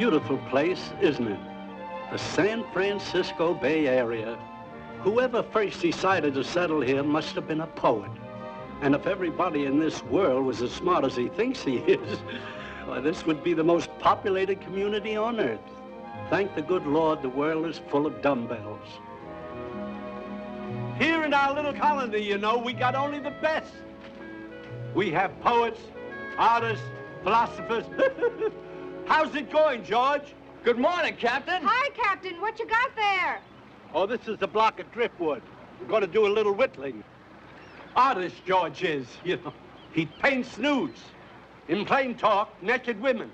beautiful place, isn't it? The San Francisco Bay Area. Whoever first decided to settle here must have been a poet. And if everybody in this world was as smart as he thinks he is, well, this would be the most populated community on earth. Thank the good Lord, the world is full of dumbbells. Here in our little colony, you know, we got only the best. We have poets, artists, philosophers. How's it going, George? Good morning, Captain. Hi, Captain. What you got there? Oh, this is a block of driftwood. We're going to do a little whittling. Artist, George is, you know. He paints nudes. In plain talk, naked women.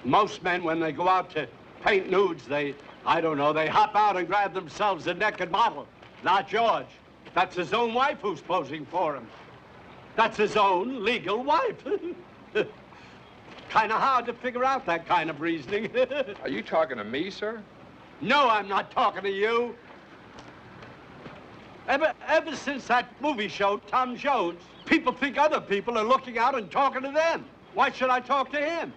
Most men, when they go out to paint nudes, they hop out and grab themselves a naked model. Not George. That's his own wife who's posing for him. That's his own legal wife. Kind of hard to figure out that kind of reasoning. Are you talking to me, sir? No, I'm not talking to you. Ever since that movie show, Tom Jones, people think other people are looking out and talking to them. Why should I talk to him?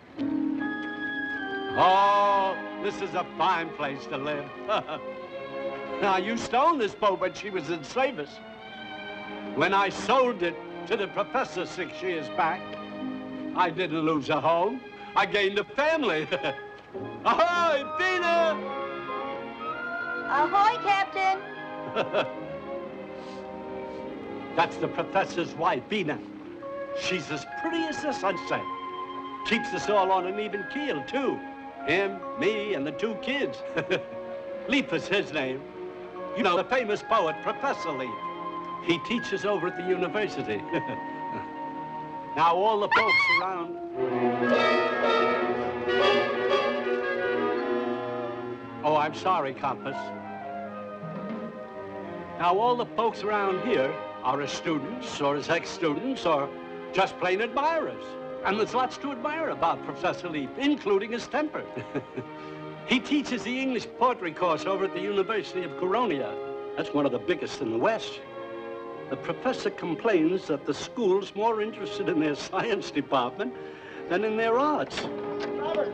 Oh, this is a fine place to live. I used to own this boat when she was in service. When I sold it to the professor 6 years back, I didn't lose a home. I gained a family. Ahoy, Vina! Ahoy, Captain. That's the professor's wife, Vina. She's as pretty as the sunset. Keeps us all on an even keel, too. Him, me, and the 2 kids. Leaf is his name. You know, the famous poet, Professor Leaf. He teaches over at the university. Now, all the folks around... Oh, I'm sorry, Compass. Now, all the folks around here are as students, or as ex-students, or just plain admirers. And there's lots to admire about Professor Leaf, including his temper. He teaches the English poetry course over at the University of Coronia. That's one of the biggest in the West. The professor complains that the school's more interested in their science department than in their arts. Robert,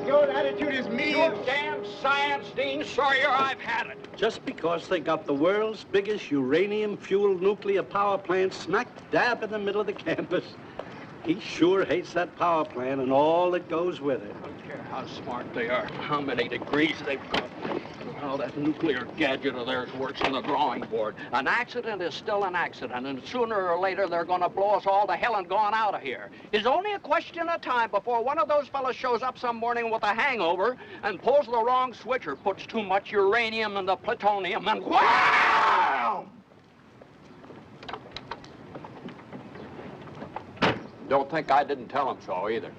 your attitude is mean. You damn science dean, Sawyer, I've had it. Just because they got the world's biggest uranium-fueled nuclear power plant smack dab in the middle of the campus. He sure hates that power plant and all that goes with it. I don't care how smart they are, how many degrees they've got. How that nuclear gadget of theirs works on the drawing board. An accident is still an accident, and sooner or later they're going to blow us all to hell and gone out of here. It's only a question of time before one of those fellas shows up some morning with a hangover and pulls the wrong switch or puts too much uranium in the plutonium and wow! Don't think I didn't tell him so either.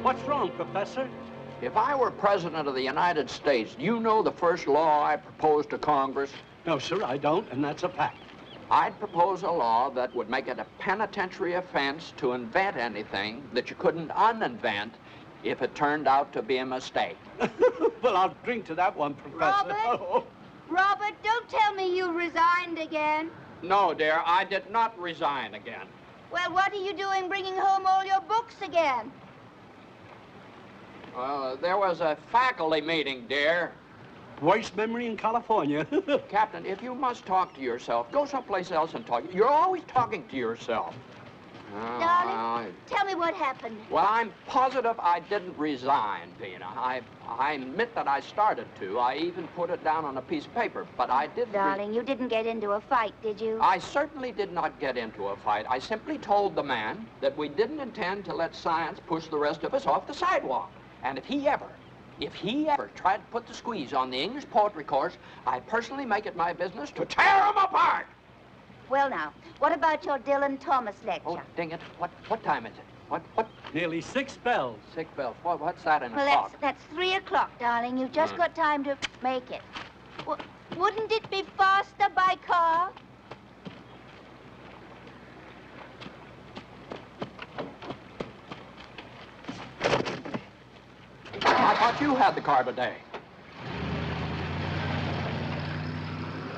What's wrong, Professor? If I were President of the United States, do you know the first law I proposed to Congress? No, sir, I don't, and that's a fact. I'd propose a law that would make it a penitentiary offense to invent anything that you couldn't uninvent if it turned out to be a mistake. Well, I'll drink to that one, Professor. Robert? Oh. Robert, don't tell me you resigned again. No, dear, I did not resign again. Well, what are you doing bringing home all your books again? There was a faculty meeting, dear. Worst memory in California. Captain, if you must talk to yourself, go someplace else and talk. You're always talking to yourself. Darling, tell me what happened. Well, I'm positive I didn't resign, Vina. I admit that I started to. I even put it down on a piece of paper, but I didn't... Darling, you didn't get into a fight, did you? I certainly did not get into a fight. I simply told the man that we didn't intend to let science push the rest of us off the sidewalk. And if he ever tried to put the squeeze on the English poetry course, I personally make it my business to tear him apart. Well, now, what about your Dylan Thomas lecture? Oh, dang it. What time is it? What? Nearly 6 bells. 6 bells. What's that in a Well, clock? that's 3 o'clock, darling. You've just got time to make it. Wouldn't it be faster by car? thought you had the car today.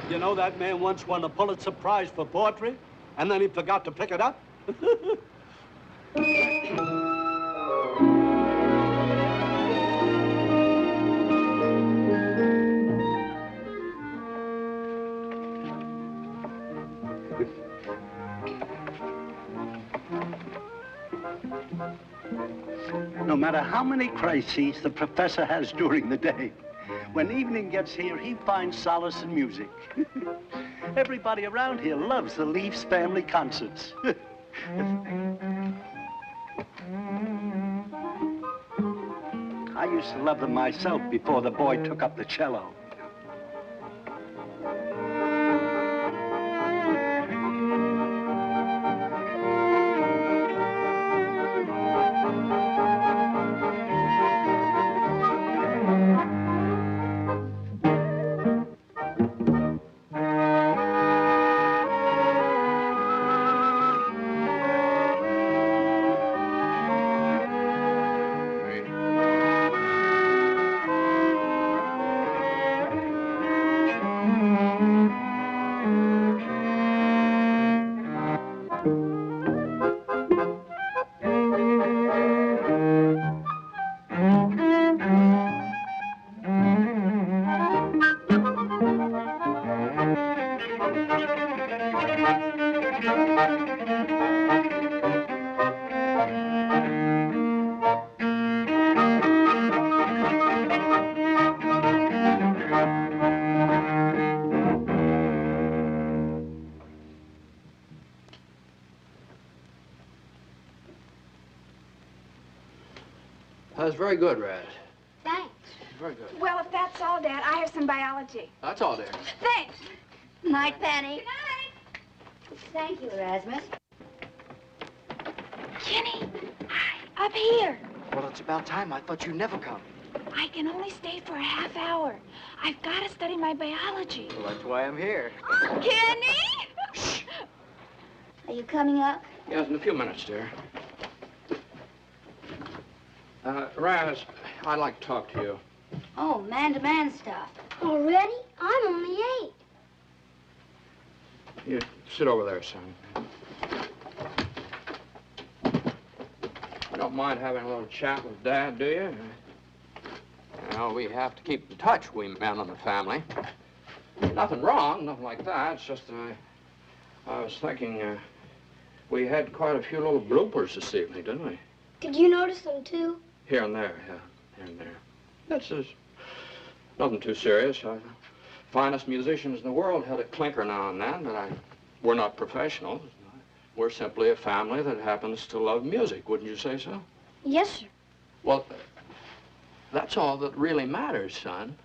You know, that man once won a Pulitzer Prize for poetry, and then he forgot to pick it up. No matter how many crises the professor has during the day, when evening gets here, he finds solace in music. Everybody around here loves the Leafs family concerts. I used to love them myself before the boy took up the cello. That's very good, Raz. Thanks. Very good. Well, if that's all, Dad, I have some biology. That's all there. Thanks. Night, Penny. Good night. Thank you, Erasmus. Kenny, hi, up here. Well, it's about time. I thought you'd never come. I can only stay for a half hour. I've got to study my biology. Well, that's why I'm here. Kenny! Shh. Are you coming up? Yes, in a few minutes, dear. Raz, I'd like to talk to you. Oh, man-to-man stuff. Already? I'm only 8. You sit over there, son. You don't mind having a little chat with Dad, do you? You know, we have to keep in touch, we men in the family. Nothing wrong, nothing like that. It's just I was thinking, we had quite a few little bloopers this evening, didn't we? Did you notice them, too? Here and there, yeah, here and there. That's just nothing too serious. The finest musicians in the world had a clinker now and then, but we're not professionals. We're simply a family that happens to love music, wouldn't you say so? Yes, sir. Well, that's all that really matters, son.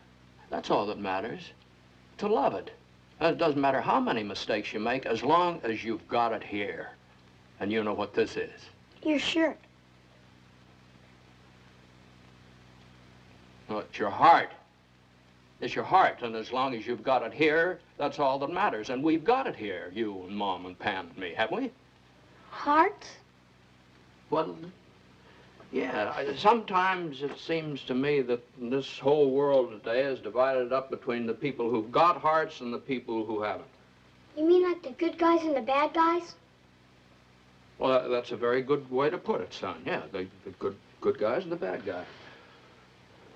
That's all that matters, to love it. And it doesn't matter how many mistakes you make, as long as you've got it here. And you know what this is. Your shirt. No, it's your heart. It's your heart, and as long as you've got it here, that's all that matters. And we've got it here, you and Mom and Pam and me, haven't we? Heart? Well, yeah, sometimes it seems to me that this whole world today is divided up between the people who've got hearts and the people who haven't. You mean like the good guys and the bad guys? Well, that's a very good way to put it, son. Yeah, the good guys and the bad guys.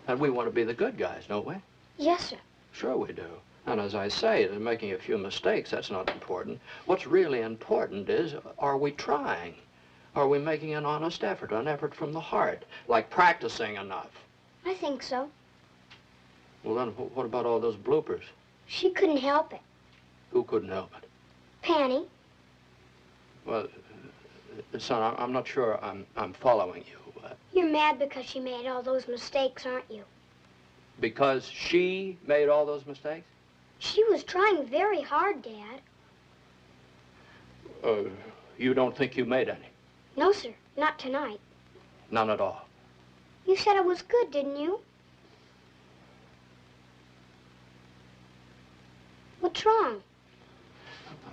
And we want to be the good guys, don't we? Yes, sir. Sure we do. And as I say, making a few mistakes, that's not important. What's really important is, are we trying? Are we making an honest effort, an effort from the heart, like practicing enough? I think so. Well, then, what about all those bloopers? She couldn't help it. Who couldn't help it? Penny. Well, son, I'm not sure I'm following you. You're mad because she made all those mistakes, aren't you? Because she made all those mistakes? She was trying very hard, Dad. You don't think you made any? No, sir. Not tonight. None at all. You said it was good, didn't you? What's wrong?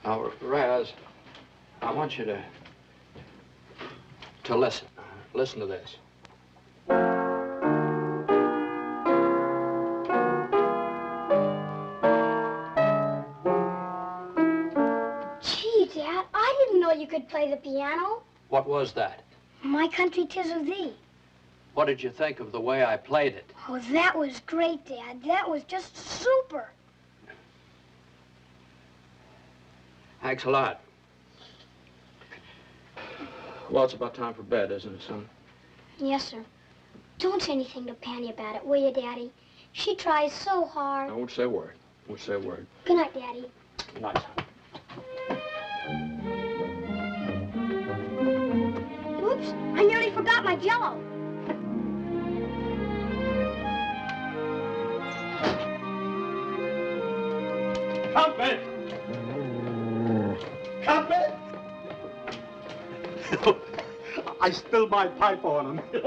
Now, Raz, I want you to listen. Listen to this. know you could play the piano? What was that? My Country 'Tis of Thee. What did you think of the way I played it? Oh, that was great, Dad. That was just super. Thanks a lot. Well, it's about time for bed, isn't it, son? Yes, sir. Don't say anything to Penny about it, will you, Daddy? She tries so hard. I won't say a word. Won't say a word. Good night, Daddy. Good night, son. Oops, I nearly forgot my Jell-O. Trumpet! Trumpet! I spilled my pipe on him.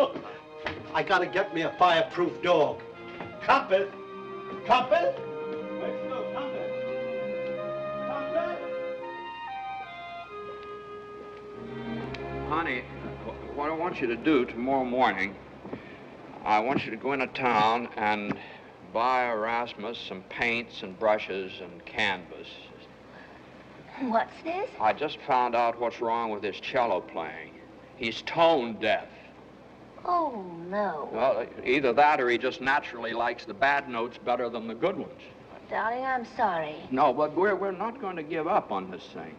I gotta get me a fireproof dog. Trumpet! Trumpet! Where's the trumpet? Trumpet! Honey, what I want you to do tomorrow morning, I want you to go into town and buy Erasmus some paints and brushes and canvas. What's this? I just found out what's wrong with his cello playing. He's tone deaf. Oh, no. Well, either that or he just naturally likes the bad notes better than the good ones. Darling, I'm sorry. No, but we're not going to give up on this thing.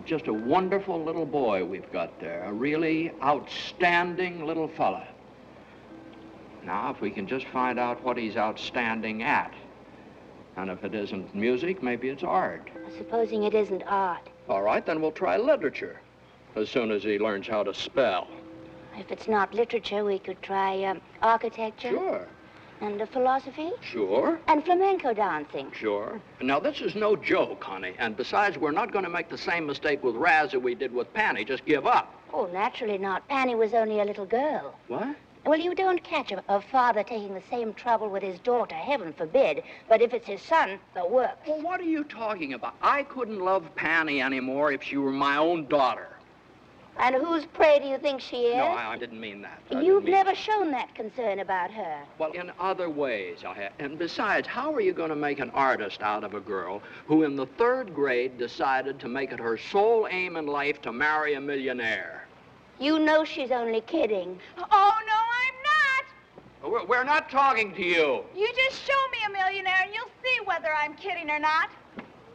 Just a wonderful little boy we've got there, a really outstanding little fella. Now, if we can just find out what he's outstanding at, and if it isn't music, maybe it's art. Supposing it isn't art. All right, then we'll try literature, as soon as he learns how to spell. If it's not literature, we could try architecture. Sure. And philosophy. Sure. And flamenco dancing. Sure. Now, this is no joke, honey. And besides, we're not going to make the same mistake with Raz that we did with Panny. Just give up. Oh, naturally not. Annie was only a little girl. What? Well, you don't catch a father taking the same trouble with his daughter, heaven forbid. But if it's his son, the work. Well, what are you talking about? I couldn't love Panny anymore if she were my own daughter. And whose prey do you think she is? No, I didn't mean that. You've never shown that concern about her. Well, in other ways I have. And besides, how are you going to make an artist out of a girl who in the 3rd grade decided to make it her sole aim in life to marry a millionaire? You know she's only kidding. Oh, no, I'm not. We're not talking to you. You just show me a millionaire and you'll see whether I'm kidding or not.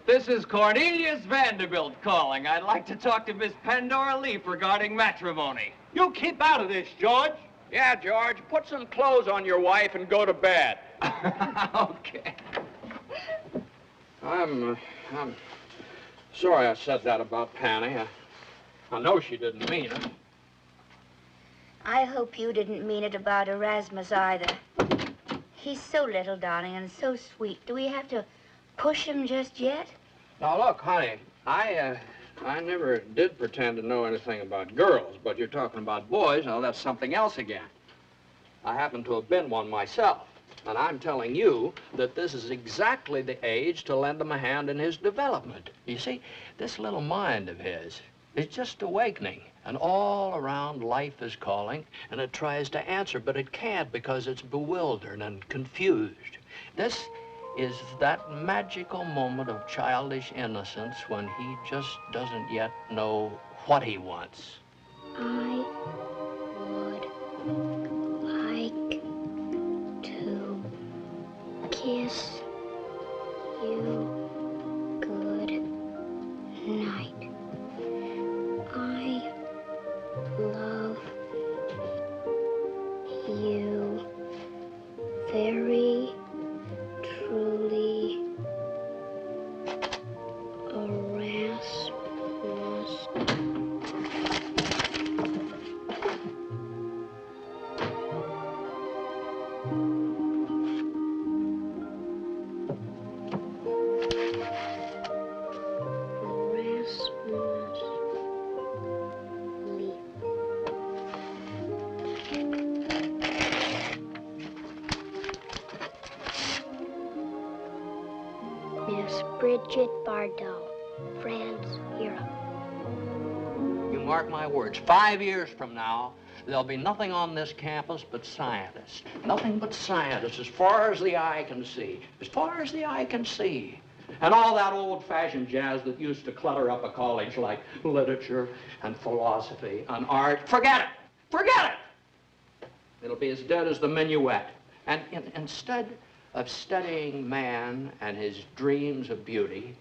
This is Cornelius Vanderbilt calling. I'd like to talk to Miss Pandora Leaf regarding matrimony. You keep out of this, George. Yeah, George, put some clothes on your wife and go to bed. Okay. I'm sorry I said that about Panny. I know she didn't mean it. I hope you didn't mean it about Erasmus either. He's so little, darling, and so sweet. Do we have to push him just yet? Now, look, honey, I never did pretend to know anything about girls, but you're talking about boys. Now, that's something else again. I happen to have been one myself, and I'm telling you that this is exactly the age to lend him a hand in his development. You see, this little mind of his is just awakening, and all around life is calling, and it tries to answer, but it can't because it's bewildered and confused. This is that magical moment of childish innocence when he just doesn't yet know what he wants. I would like to kiss you good night. I love you very truly, Erasmus. Miss Brigitte Bardot, France, Europe. You mark my words, 5 years from now, there'll be nothing on this campus but scientists. Nothing but scientists as far as the eye can see. As far as the eye can see. and all that old-fashioned jazz that used to clutter up a college like literature and philosophy and art. Forget it. Forget it. It'll be as dead as the minuet. And instead of studying man and his dreams of beauty,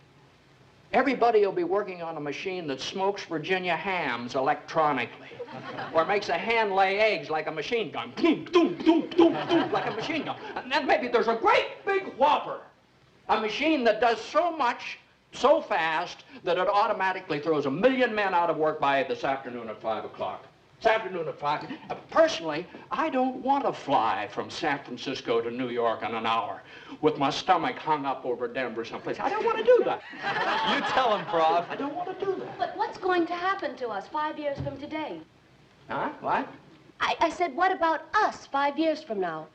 everybody will be working on a machine that smokes Virginia hams electronically, or makes a hen lay eggs like a machine gun, doom, doom, doom, doom, doom, like a machine gun. And then maybe there's a great big whopper, a machine that does so much, so fast, that it automatically throws 1 million men out of work by this afternoon at 5 o'clock. This afternoon at 5. Personally, I don't want to fly from San Francisco to New York in an hour with my stomach hung up over Denver someplace. I don't want to do that. You tell him, Prof. I don't want to do that. But what's going to happen to us 5 years from today? Huh? What? I said, what about us 5 years from now?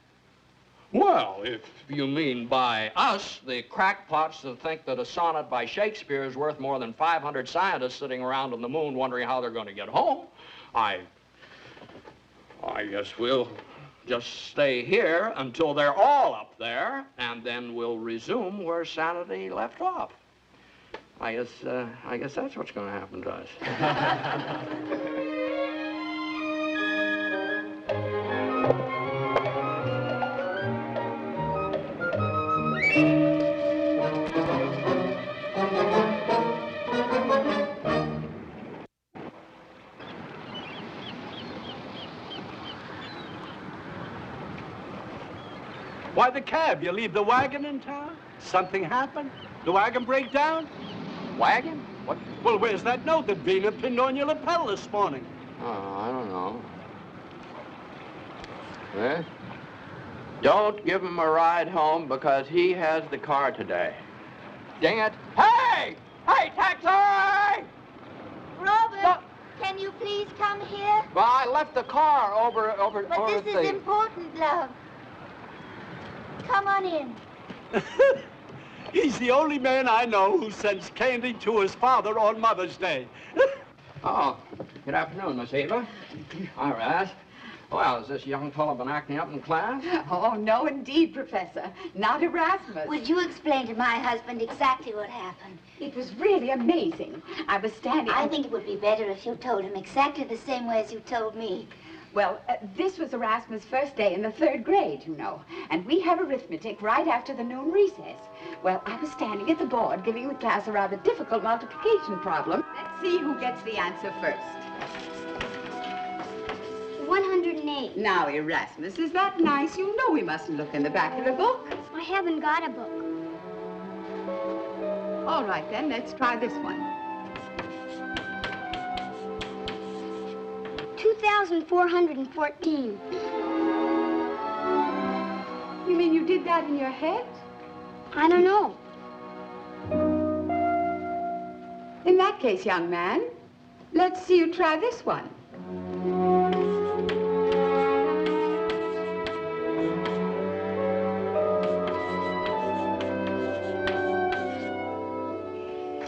Well, if you mean by us, the crackpots that think that a sonnet by Shakespeare is worth more than 500 scientists sitting around on the moon wondering how they're going to get home, I guess we'll just stay here until they're all up there, and then we'll resume where sanity left off. I guess that's what's going to happen to us. Why the cab? You leave the wagon in town? Something happened? The wagon break down? Wagon? What? Well, where's that note that Vina pinned on your lapel this morning? Oh, I don't know. Eh? Don't give him a ride home because he has the car today. Dang it. Hey! Hey, taxi! Robert, can you please come here? Well, I left the car over But this is important, love. Come on in. He's the only man I know who sends candy to his father on Mother's Day. Oh, good afternoon, Miss Eva. All right. Well, has this young fellow been acting up in class? Oh, no, indeed, Professor. Not Erasmus. Would you explain to my husband exactly what happened? It was really amazing. I was standing... I think it would be better if you told him exactly the same way as you told me. Well, this was Erasmus' first day in the 3rd grade, you know. And we have arithmetic right after the noon recess. Well, I was standing at the board giving the class a rather difficult multiplication problem. Let's see who gets the answer first. 108. Now, Erasmus, is that nice? You know we mustn't look in the back of the book. I haven't got a book. All right, then, let's try this one. 2,414. You mean you did that in your head? I don't know. In that case, young man, let's see you try this one.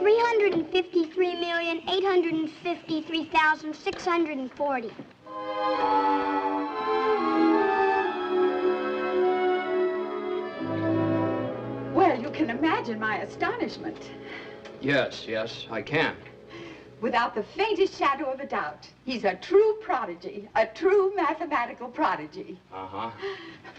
$353,853,640. Well, you can imagine my astonishment. Yes, I can. Without the faintest shadow of a doubt, he's a true prodigy, a true mathematical prodigy. Uh-huh.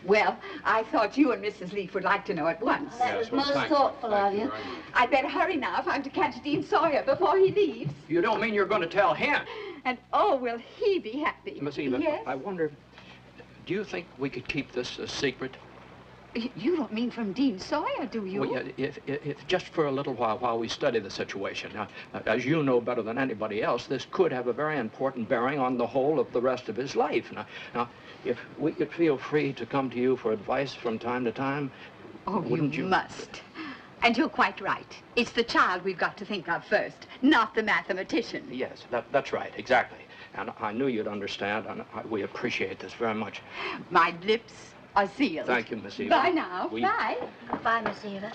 Well, I thought you and Mrs. Leaf would like to know at once. That was most thoughtful of you. I'd better hurry now if I'm to catch Dean Sawyer before he leaves. You don't mean you're going to tell him? And oh, will he be happy. Miss Eva, yes? I wonder, do you think we could keep this a secret? You don't mean from Dean Sawyer, do you? Well, yeah, if just for a little while we study the situation. Now, as you know better than anybody else, this could have a very important bearing on the whole of the rest of his life. Now, if we could feel free to come to you for advice from time to time, oh, wouldn't you? Must. And you're quite right. It's the child we've got to think of first, not the mathematician. Yes, that's right, exactly. And I knew you'd understand, and we appreciate this very much. My lips are sealed. Thank you, Miss Eva. Bye now. Bye. Bye, Miss Eva.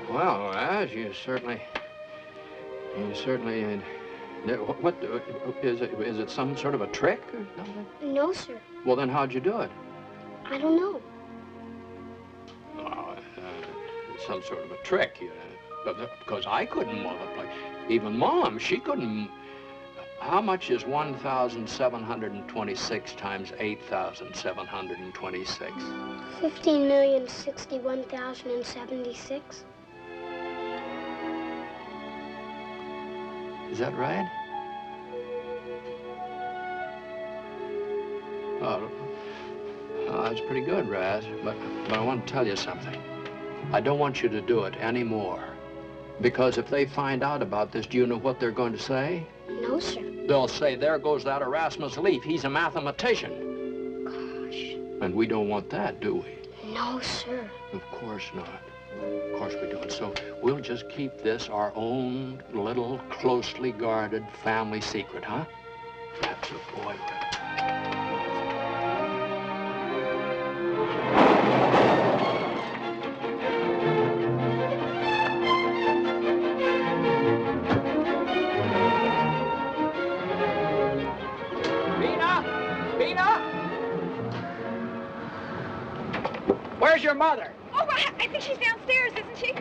Well, Raz, you certainly What is it? Is it some sort of a trick or something? No, sir. Well, then how'd you do it? I don't know. Some sort of a trick, because I couldn't multiply. Even Mom, she couldn't. How much is 1,726 times 8,726? 15,061,076. Is that right? Oh, that's pretty good, Raz. But I want to tell you something. I don't want you to do it anymore. Because if they find out about this, do you know what they're going to say? No, sir. They'll say, there goes that Erasmus Leaf. He's a mathematician. Gosh. And we don't want that, do we? No, sir. Of course not. Of course we don't. So we'll just keep this our own little, closely guarded family secret, huh? That's a boy. Where's your mother? Oh, I think she's downstairs, isn't she?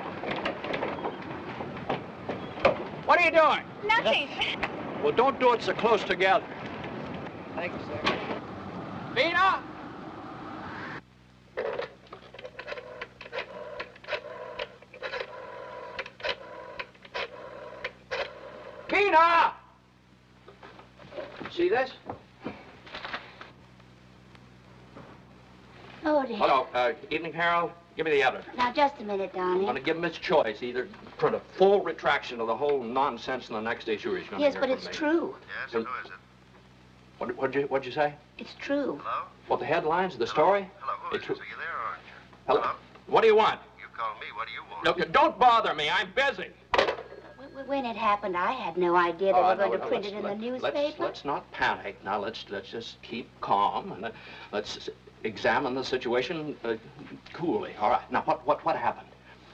What are you doing? Nothing. Well, don't do it so close together. Thanks, sir. Vina! Vina! See this? Oh, dear. Hello, evening, Harold. Give me the editor. Now, just a minute, I'm darling. going to give him his choice. Either print a full retraction of the whole nonsense in the next issue he's going to Yes, hear but from it's me. true. Yes, and who is it? What'd you say? It's true. Hello? What, the headlines of the story? Hello, who is It's this? Are you there or aren't you? Hello? What do you want? You called me. What do you want? No, don't bother me. I'm busy. When it happened, I had no idea they were going to print it in the newspaper. Let's not panic. Now, let's just keep calm and let's examine the situation coolly. All right. Now, what happened?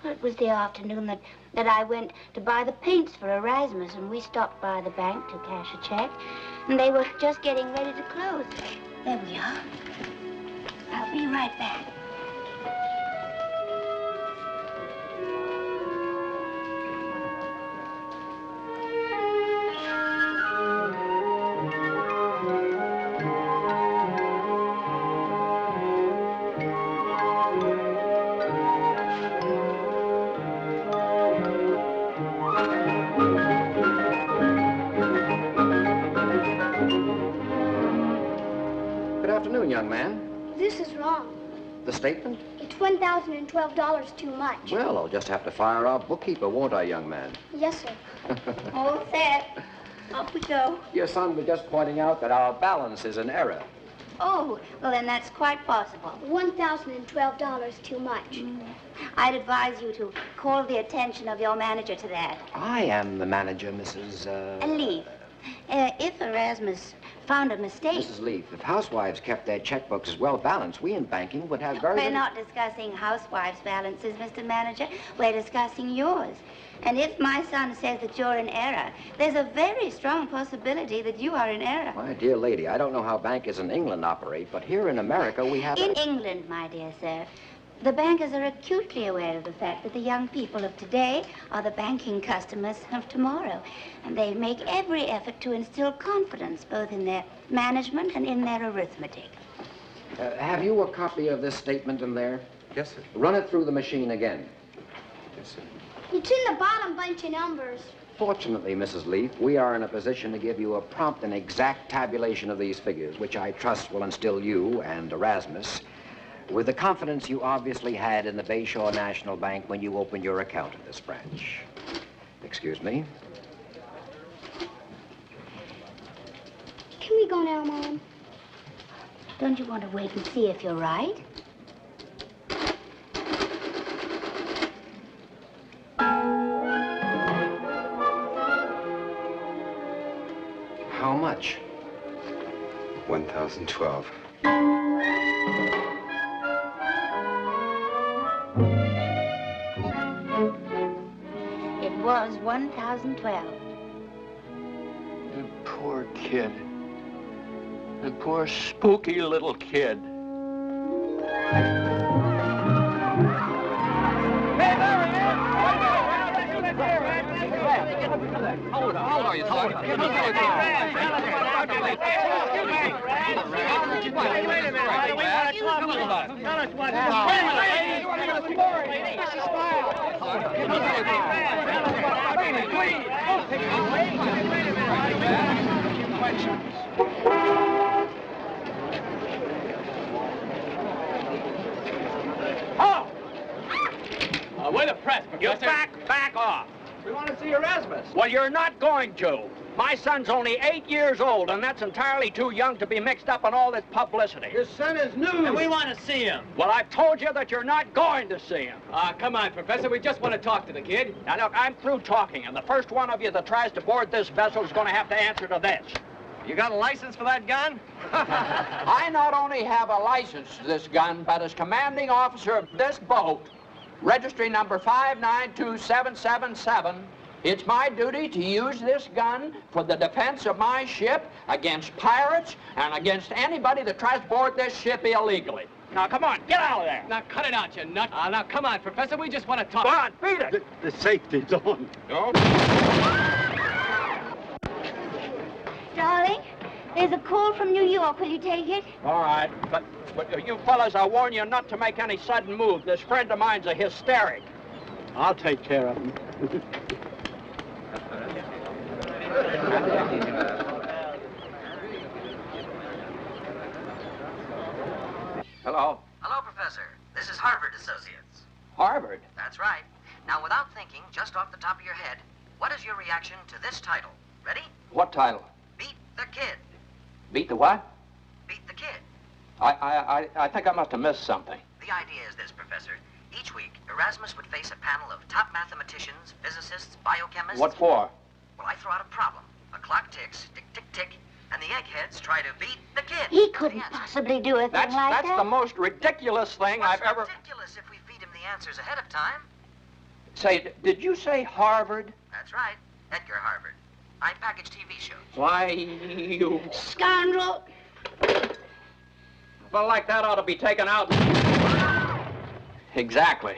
Well, it was the afternoon that I went to buy the paints for Erasmus, and we stopped by the bank to cash a check, and they were just getting ready to close. There we are. I'll be right back. Good afternoon, young man. This is wrong. The statement? It's $1,012 too much. Well, I'll just have to fire our bookkeeper, won't I, young man? Yes, sir. All set. Off we go. Your son was just pointing out that our balance is in error. Oh, well, then that's quite possible. $1,012 too much. I'd advise you to call the attention of your manager to that. I am the manager, Mrs. Leaf. If Erasmus found a mistake... Mrs. Leaf, if housewives kept their checkbooks as well balanced, we in banking would have very... We're not discussing housewives' balances, Mr. Manager. We're discussing yours. And if my son says that you're in error, there's a very strong possibility that you are in error. My dear lady, I don't know how bankers in England operate, but here in America we have... In England, my dear sir, the bankers are acutely aware of the fact that the young people of today are the banking customers of tomorrow. And they make every effort to instill confidence both in their management and in their arithmetic. Have you a copy of this statement in there? Yes, sir. Run it through the machine again. Yes, sir. It's in the bottom bunch of numbers. Fortunately, Mrs. Leaf, we are in a position to give you a prompt and exact tabulation of these figures, which I trust will instill you and Erasmus with the confidence you obviously had in the Bayshore National Bank when you opened your account at this branch. Excuse me. Can we go now, Mom? Don't you want to wait and see if you're right? How much? 1,012. It was 1,012. That poor kid. That poor spooky little kid. How old are you, son? Tell us what happened. Where the press, Professor? You back off. We want to see Erasmus. Well, you're not going to. My son's only 8 years old, and that's entirely too young to be mixed up in all this publicity. Your son is new. And we want to see him. Well, I've told you that you're not going to see him. Come on, Professor. We just want to talk to the kid. Now, look, I'm through talking, and the first one of you that tries to board this vessel is going to have to answer to this. You got a license for that gun? I not only have a license to this gun, but as commanding officer of this boat, registry number 592777, it's my duty to use this gun for the defense of my ship against pirates and against anybody that tries to board this ship illegally. Now, come on, get out of there. Now, cut it out, you nut. Now, come on, Professor. We just want to talk. Go on, beat it. The safety's on. No? Darling, there's a call from New York. Will you take it? All right, but you fellas, I warn you not to make any sudden move. This friend of mine's a hysteric. I'll take care of him. Hello? Hello, Professor. This is Harvard Associates. Harvard? That's right. Now, without thinking, just off the top of your head, what is your reaction to this title? Ready? What title? Beat the Kid. Beat the what? Beat the Kid. I think I must have missed something. The idea is this, Professor. Each week, Erasmus would face a panel of top mathematicians, physicists, biochemists. What for? Well, I throw out a problem. A clock ticks, tick, tick, tick, and the eggheads try to beat the kid. He couldn't possibly do a thing like that. That's the most ridiculous thing I've ever... It's ridiculous if we feed him the answers ahead of time. Say, did you say Harvard? That's right. Edgar Harvard. I package TV shows. Why, you... Scoundrel. A fellow like that ought to be taken out. Exactly.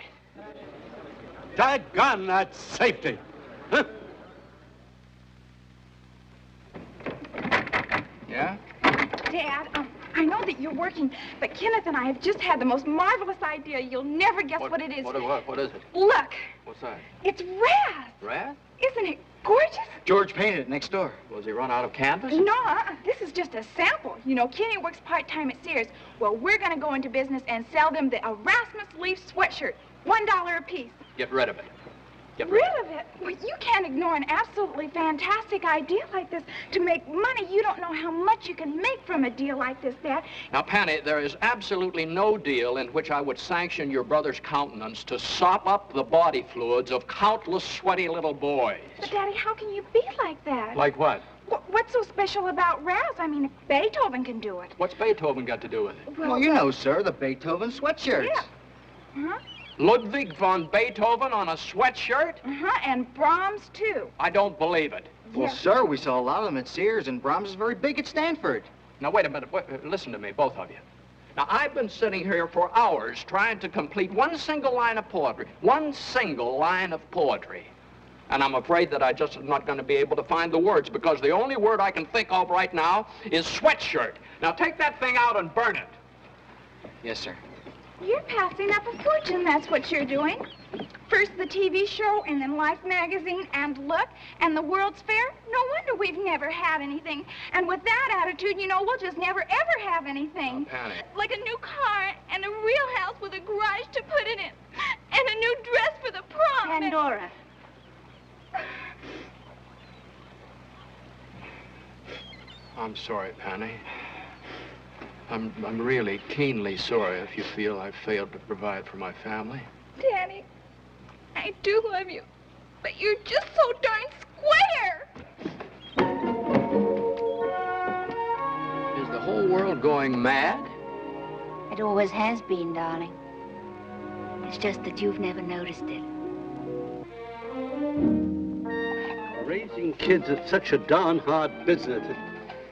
Daggone, that's safety. Huh? Yeah? Dad, I know that you're working, but Kenneth and I have just had the most marvelous idea. You'll never guess what it is. What is it? Look. What's that? It's Raz. Raz? Isn't it gorgeous? George painted it next door. Was he run out of canvas? No, this is just a sample. You know, Kenny works part-time at Sears. Well, we're going to go into business and sell them the Erasmus leaf sweatshirt. $1 a piece. Get rid of it. Get rid of it? Well, you can't ignore an absolutely fantastic idea like this. To make money, you don't know how much you can make from a deal like this, Dad. Now, Penny, there is absolutely no deal in which I would sanction your brother's countenance to sop up the body fluids of countless sweaty little boys. But, Daddy, how can you be like that? Like what? What's so special about Raz? I mean, if Beethoven can do it. What's Beethoven got to do with it? Well, you know, sir, the Beethoven sweatshirts. Yeah. Uh-huh. Ludwig von Beethoven on a sweatshirt? Uh-huh, and Brahms, too. I don't believe it. Well, sir, we saw a lot of them at Sears, and Brahms is very big at Stanford. Now, wait a minute. Listen to me, both of you. Now, I've been sitting here for hours trying to complete one single line of poetry. One single line of poetry. And I'm afraid that I just am not going to be able to find the words, because the only word I can think of right now is sweatshirt. Now, take that thing out and burn it. Yes, sir. You're passing up a fortune, that's what you're doing. First the TV show, and then Life magazine, and Look, and the World's Fair. No wonder we've never had anything. And with that attitude, you know, we'll just never, ever have anything. Oh, Penny. Like a new car, and a real house with a garage to put it in, and a new dress for the prom. Pandora. I'm sorry, Penny. I'm really keenly sorry if you feel I've failed to provide for my family. Daddy, I do love you, but you're just so darn square. Is the whole world going mad? It always has been, darling. It's just that you've never noticed it. Raising kids is such a darn hard business.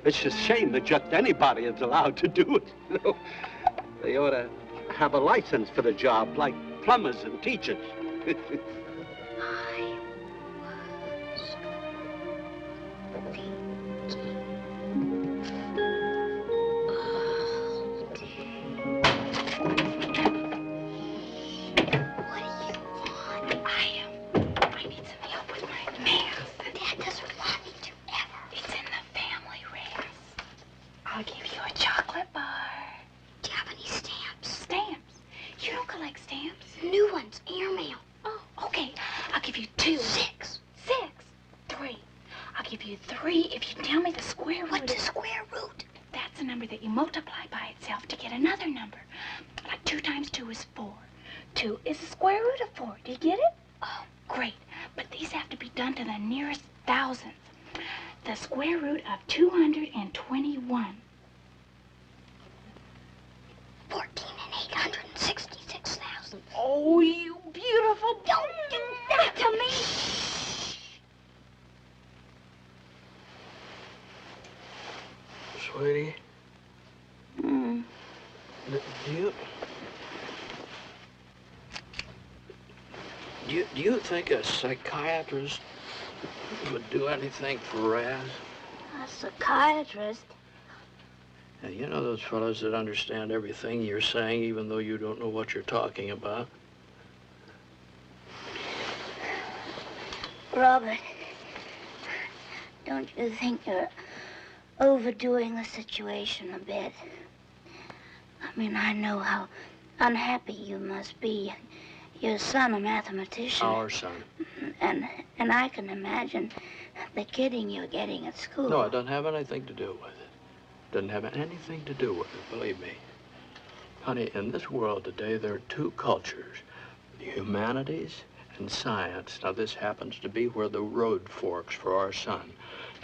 It's a shame that just anybody is allowed to do it. You know, they ought to have a license for the job, like plumbers and teachers. Sweetie? Do you think a psychiatrist would do anything for Raz? A psychiatrist? Now, you know those fellows that understand everything you're saying, even though you don't know what you're talking about? Robert, don't you think you're overdoing the situation a bit? I mean, I know how unhappy you must be. Your son, a mathematician. Our son. And I can imagine the kidding you're getting at school. No, it doesn't have anything to do with it. Doesn't have anything to do with it, believe me. Honey, in this world today, there are two cultures, the humanities and science. Now, this happens to be where the road forks for our son.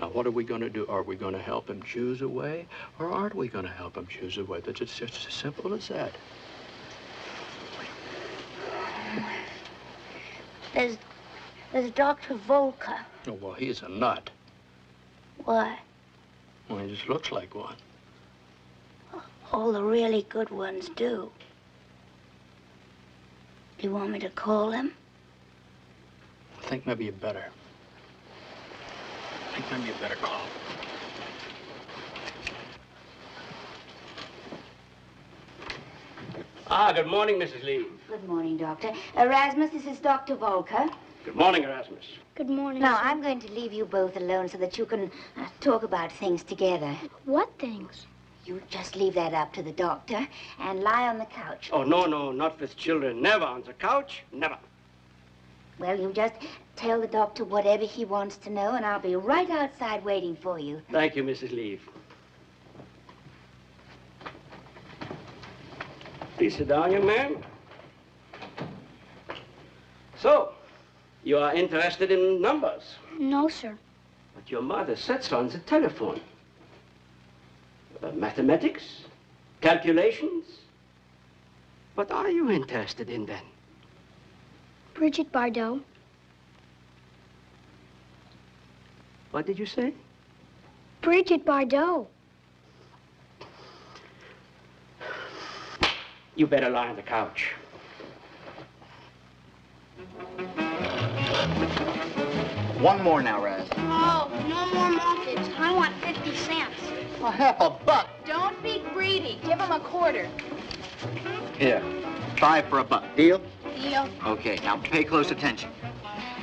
Now, what are we going to do? Are we going to help him choose a way, or aren't we going to help him choose a way? That's just as simple as that. There's Dr. Volker. Oh, well, he's a nut. Why? Well, he just looks like one. All the really good ones do. Do you want me to call him? I think maybe you better. I think maybe you better call. Good morning, Mrs. Lee. Good morning, Doctor. Erasmus, this is Dr. Volker. Good morning, Erasmus. Good morning. Now, I'm going to leave you both alone so that you can talk about things together. What things? You just leave that up to the doctor and lie on the couch. Oh, no, not with children. Never on the couch, never. Well, you just tell the doctor whatever he wants to know, and I'll be right outside waiting for you. Thank you, Mrs. Lee. Please sit down, young man. So, you are interested in numbers? No, sir. But your mother said so on the telephone. Mathematics? Calculations? What are you interested in, then? Brigitte Bardot. What did you say? Brigitte Bardot. You better lie on the couch. One more now, Raz. Oh, no more mortgage. I want 50 cents. A half a buck. Don't be greedy. Give him a quarter. Here, try for a buck. Deal? Deal. Okay, now pay close attention.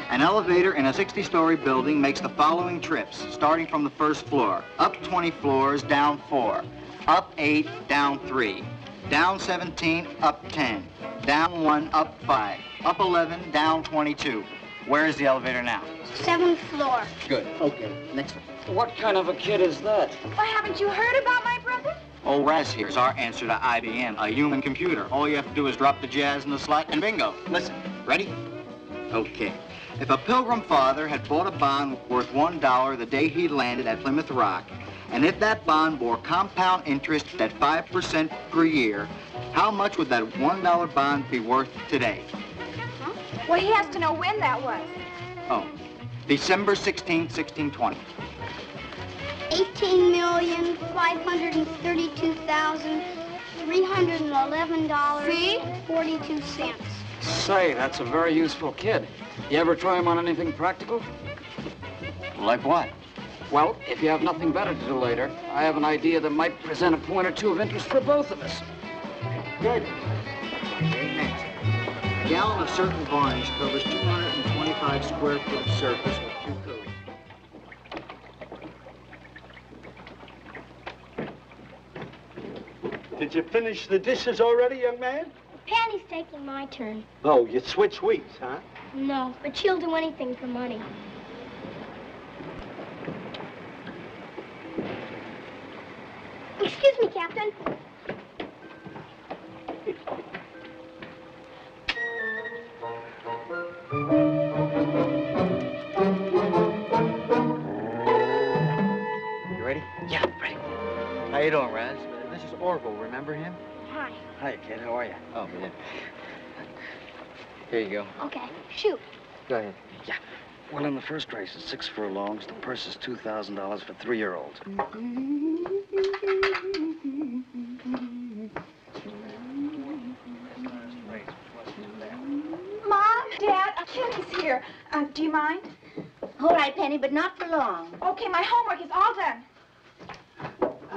An elevator in a 60-story building makes the following trips, starting from the first floor. Up 20 floors, down 4. Up 8, down 3. Down 17, up 10. Down 1, up 5. Up 11, down 22. Where is the elevator now? 7th floor. Good. Okay, next one. What kind of a kid is that? Why, haven't you heard about my brother? Oh, Raz here's our answer to IBM, a human computer. All you have to do is drop the jazz in the slot and bingo. Listen, ready? Okay. If a Pilgrim father had bought a bond worth $1 the day he landed at Plymouth Rock, and if that bond bore compound interest at 5% per year, how much would that $1 bond be worth today? Well, he has to know when that was. Oh, December 16th, 1620. $18,532,311.42. Say, that's a very useful kid. You ever try him on anything practical? Like what? Well, if you have nothing better to do later, I have an idea that might present a point or two of interest for both of us. Good. Okay, next. A gallon of certain varnish covers 225 square foot of surface with 2 coats. Did you finish the dishes already, young man? Penny's taking my turn. Oh, you switch weeks, huh? No, but she'll do anything for money. Excuse me, Captain. You ready? Yeah, ready. How you doing, Raz? This is Orville. Remember him? Hi. Hi, kid. How are you? Oh, yeah. Here you go. Okay, shoot. Go ahead. Yeah. Well, in the first race, it's 6 furlongs. The purse is $2,000 for 3-year-olds. Mom, Dad, Kenny's here. Do you mind? All right, Penny, but not for long. Okay, my homework is all done.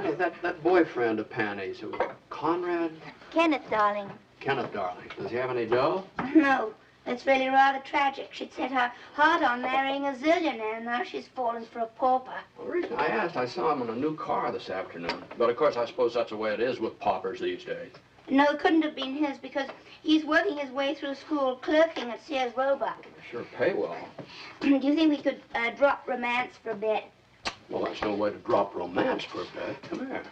Hey, that boyfriend of Penny's, Conrad? Kenneth, darling. Kenneth, darling. Does he have any dough? No, that's really rather tragic. She'd set her heart on marrying a zillionaire, and now she's fallen for a pauper. Well, the reason I asked, I saw him in a new car this afternoon. But, of course, I suppose that's the way it is with paupers these days. No, it couldn't have been his because he's working his way through school clerking at Sears Roebuck. Sure pay well. Do you think we could drop romance for a bit? Well, that's no way to drop romance for a bit. Come here.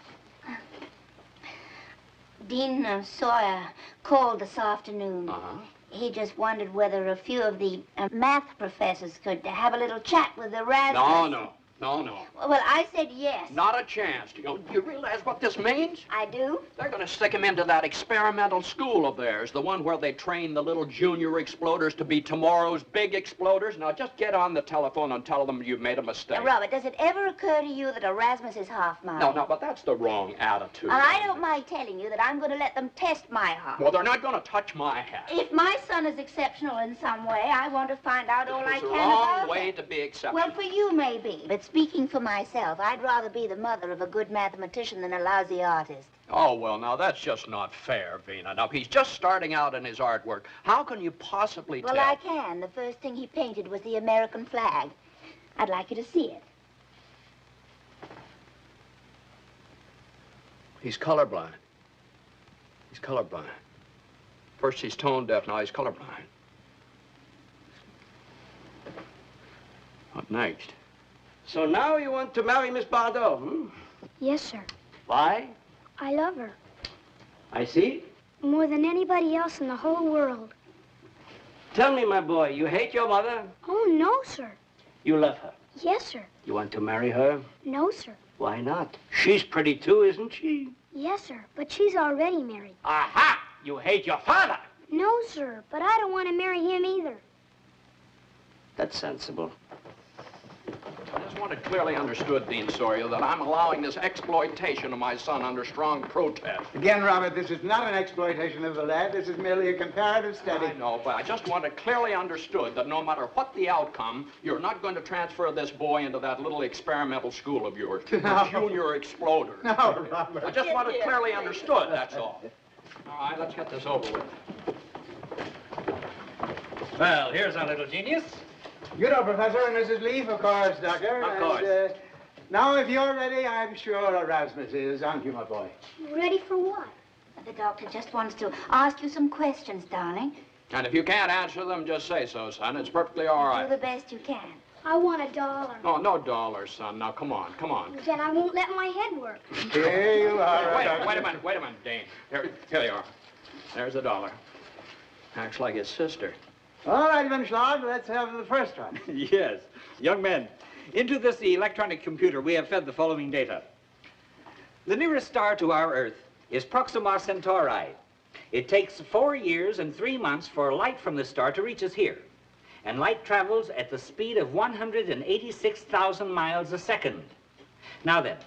Dean Sawyer called this afternoon. Uh-huh. He just wondered whether a few of the math professors could have a little chat with Erasmus. No. Well, I said yes. Not a chance. Do you realize what this means? I do. They're going to stick him into that experimental school of theirs, the one where they train the little junior exploders to be tomorrow's big exploders. Now, just get on the telephone and tell them you've made a mistake. Robert, does it ever occur to you that Erasmus is half mine? No, but that's the wrong attitude. And I don't mind telling you that I'm going to let them test my heart. Well, they're not going to touch my hat. If my son is exceptional in some way, I want to find out all I can It's the about wrong way it. to be exceptional. Well, for you, maybe. But speaking for myself, I'd rather be the mother of a good mathematician than a lousy artist. Oh, well, now, that's just not fair, Vina. Now, he's just starting out in his artwork. How can you possibly tell? Well, I can. The first thing he painted was the American flag. I'd like you to see it. He's colorblind. He's colorblind. First he's tone deaf, now he's colorblind. What next? So now you want to marry Miss Bardot, hmm? Yes, sir. Why? I love her. I see. More than anybody else in the whole world. Tell me, my boy, you hate your mother? Oh, no, sir. You love her. Yes, sir. You want to marry her? No, sir. Why not? She's pretty too, isn't she? Yes, sir, but she's already married. Aha! You hate your father. No, sir, but I don't want to marry him either. That's sensible. I just want it clearly understood, Dean Sawyer, that I'm allowing this exploitation of my son under strong protest. Again, Robert, this is not an exploitation of the lad. This is merely a comparative study. I know, but I just want it clearly understood that no matter what the outcome, you're not going to transfer this boy into that little experimental school of yours, the junior exploder. No, Robert. I just want it clearly understood, that's all. All right, let's get this over with. Well, here's our little genius. You know, Professor, and Mrs. Leaf, of course, Doctor. Of course. And, now, if you're ready, I'm sure Erasmus is, aren't you, my boy? Ready for what? The doctor just wants to ask you some questions, darling. And if you can't answer them, just say so, son. It's perfectly all right. Do the best you can. I want $1. No, no dollars, son. Now, come on, come on. Then I won't let my head work. Here you are. Wait a minute, Dane. Here you are. There's $1. Acts like his sister. All right, Schlag, let's have the first one. Yes. Young men, into this electronic computer, we have fed the following data. The nearest star to our Earth is Proxima Centauri. It takes 4 years and 3 months for light from the star to reach us here. and light travels at the speed of 186,000 miles a second. Now then,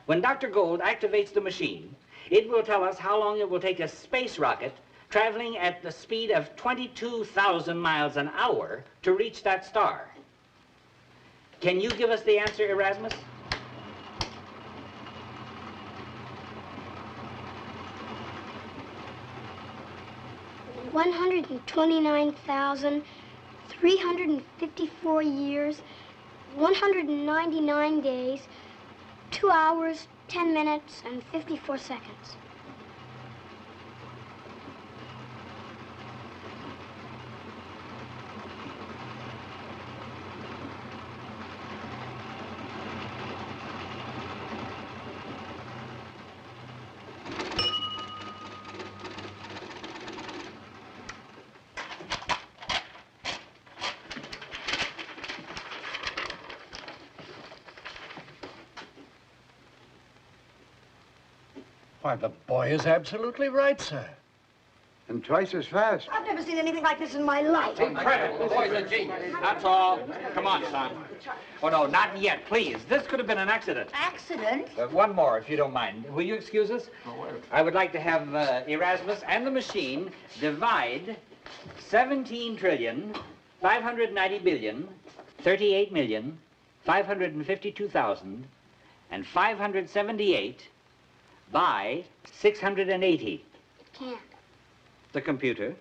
when Dr. Gold activates the machine, it will tell us how long it will take a space rocket traveling at the speed of 22,000 miles an hour to reach that star. Can you give us the answer, Erasmus? $129,354 years, 199 days, 2 hours, 10 minutes, and 54 seconds. Why, the boy is absolutely right, sir. And twice as fast. I've never seen anything like this in my life. Incredible. The boy's a genius. That's all. Come on, son. Oh, no, not yet, please. This could have been an accident. Accident? One more, if you don't mind. Will you excuse us? I would like to have Erasmus and the machine divide 17,590,038,552,578 by 680. It can't. The computer?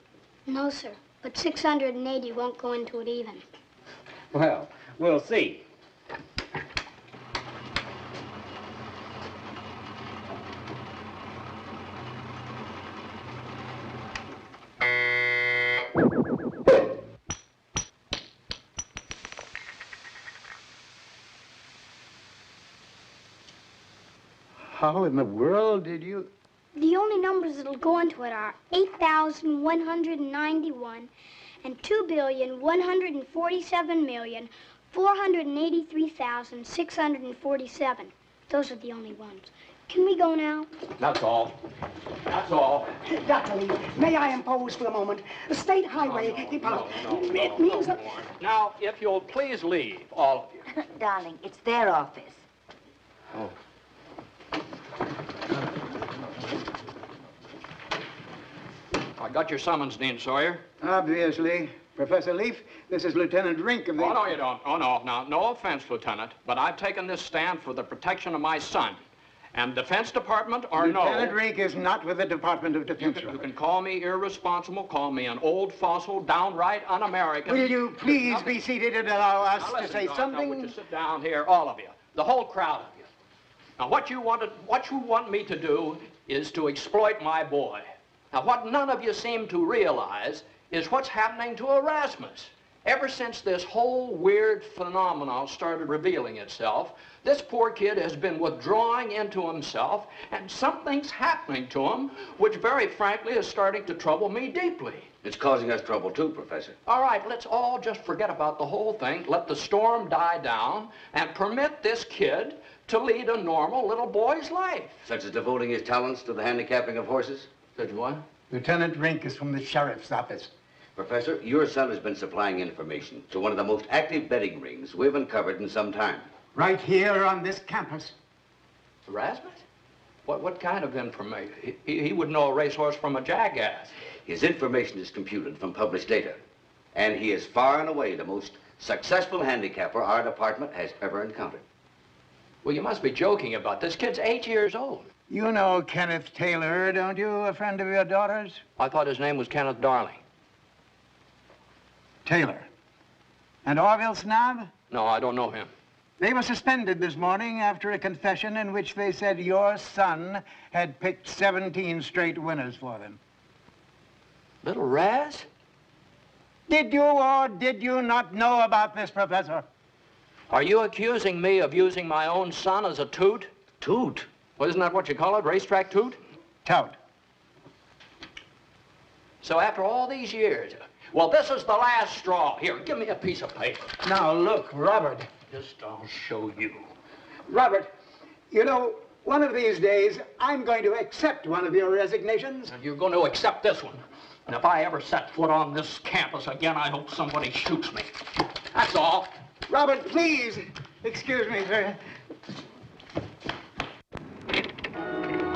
No, sir. But 680 won't go into it even. Well, we'll see. How in the world did you... The only numbers that'll go into it are 8,191 and 2,147,483,647. Those are the only ones. Can we go now? That's all. That's all. Dr. Lee, may I impose for a moment? The state highway... it means that... Now, if you'll please leave, all of you. Darling, it's their office. Oh. I got your summons, Dean Sawyer. Obviously. Professor Leaf, this is Lieutenant Rink of the... Oh, no, you don't. Oh, no. Now, no offense, Lieutenant, but I've taken this stand for the protection of my son. And Defense Department or no... Lieutenant Rink is not with the Department of Defense. You can call me irresponsible, call me an old fossil, downright un-American. Will you please be seated and allow us to say something? Now, would you sit down here, all of you, the whole crowd of you. Now, what you want me to do is to exploit my boy. Now, what none of you seem to realize is what's happening to Erasmus. Ever since this whole weird phenomenon started revealing itself, this poor kid has been withdrawing into himself, and something's happening to him, which very frankly is starting to trouble me deeply. It's causing us trouble too, Professor. All right, let's all just forget about the whole thing, let the storm die down, and permit this kid to lead a normal little boy's life. Such as devoting his talents to the handicapping of horses? Such what? Lieutenant Rink is from the sheriff's office. Professor, your son has been supplying information to one of the most active betting rings we've uncovered in some time. Right here on this campus. Erasmus? What kind of information? He would know a racehorse from a jackass. His information is computed from published data, and he is far and away the most successful handicapper our department has ever encountered. Well, you must be joking about this. Kid's 8 years old. You know Kenneth Taylor, don't you? A friend of your daughter's? I thought his name was Kenneth Darling. Taylor. And Orville Snob? No, I don't know him. They were suspended this morning after a confession in which they said your son had picked 17 straight winners for them. Little Raz? Did you or did you not know about this, Professor? Are you accusing me of using my own son as a toot? Toot? Well, isn't that what you call it, racetrack toot? Tout. So after all these years, well, this is the last straw. Here, give me a piece of paper. Now, look, Robert. I'll show you. Robert, you know, one of these days, I'm going to accept one of your resignations. And you're going to accept this one. And if I ever set foot on this campus again, I hope somebody shoots me. That's all. Robert, please. Excuse me, sir.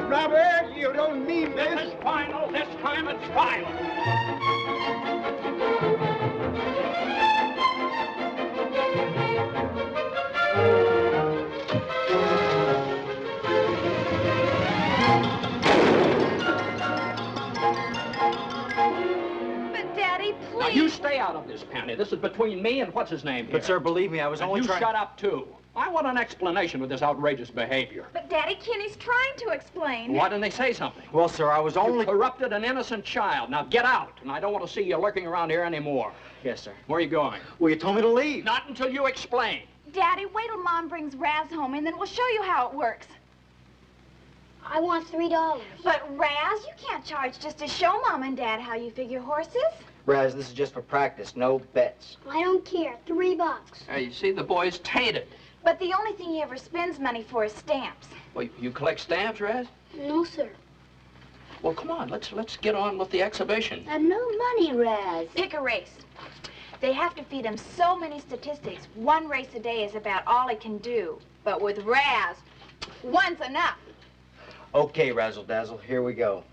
Robert, you don't mean this. This is final. This time it's final. Now, you stay out of this, Penny. This is between me and what's his name here. But, sir, believe me, I was only trying... You shut up, too. I want an explanation with this outrageous behavior. But, Daddy, Kenny's trying to explain. Why didn't they say something? Well, sir, I was only... You corrupted an innocent child. Now, get out, and I don't want to see you lurking around here anymore. Yes, sir. Where are you going? Well, you told me to leave. Not until you explain. Daddy, wait till Mom brings Raz home, and then we'll show you how it works. I want $3. But, Raz, you can't charge just to show Mom and Dad how you figure horses. Raz, this is just for practice, no bets. I don't care. $3. You see, the boy's tainted. But the only thing he ever spends money for is stamps. Well, you collect stamps, Raz? No, sir. Well, come on, let's get on with the exhibition. No money, Raz. Pick a race. They have to feed him so many statistics. One race a day is about all he can do. But with Raz, one's enough. Okay, Razzle Dazzle, here we go.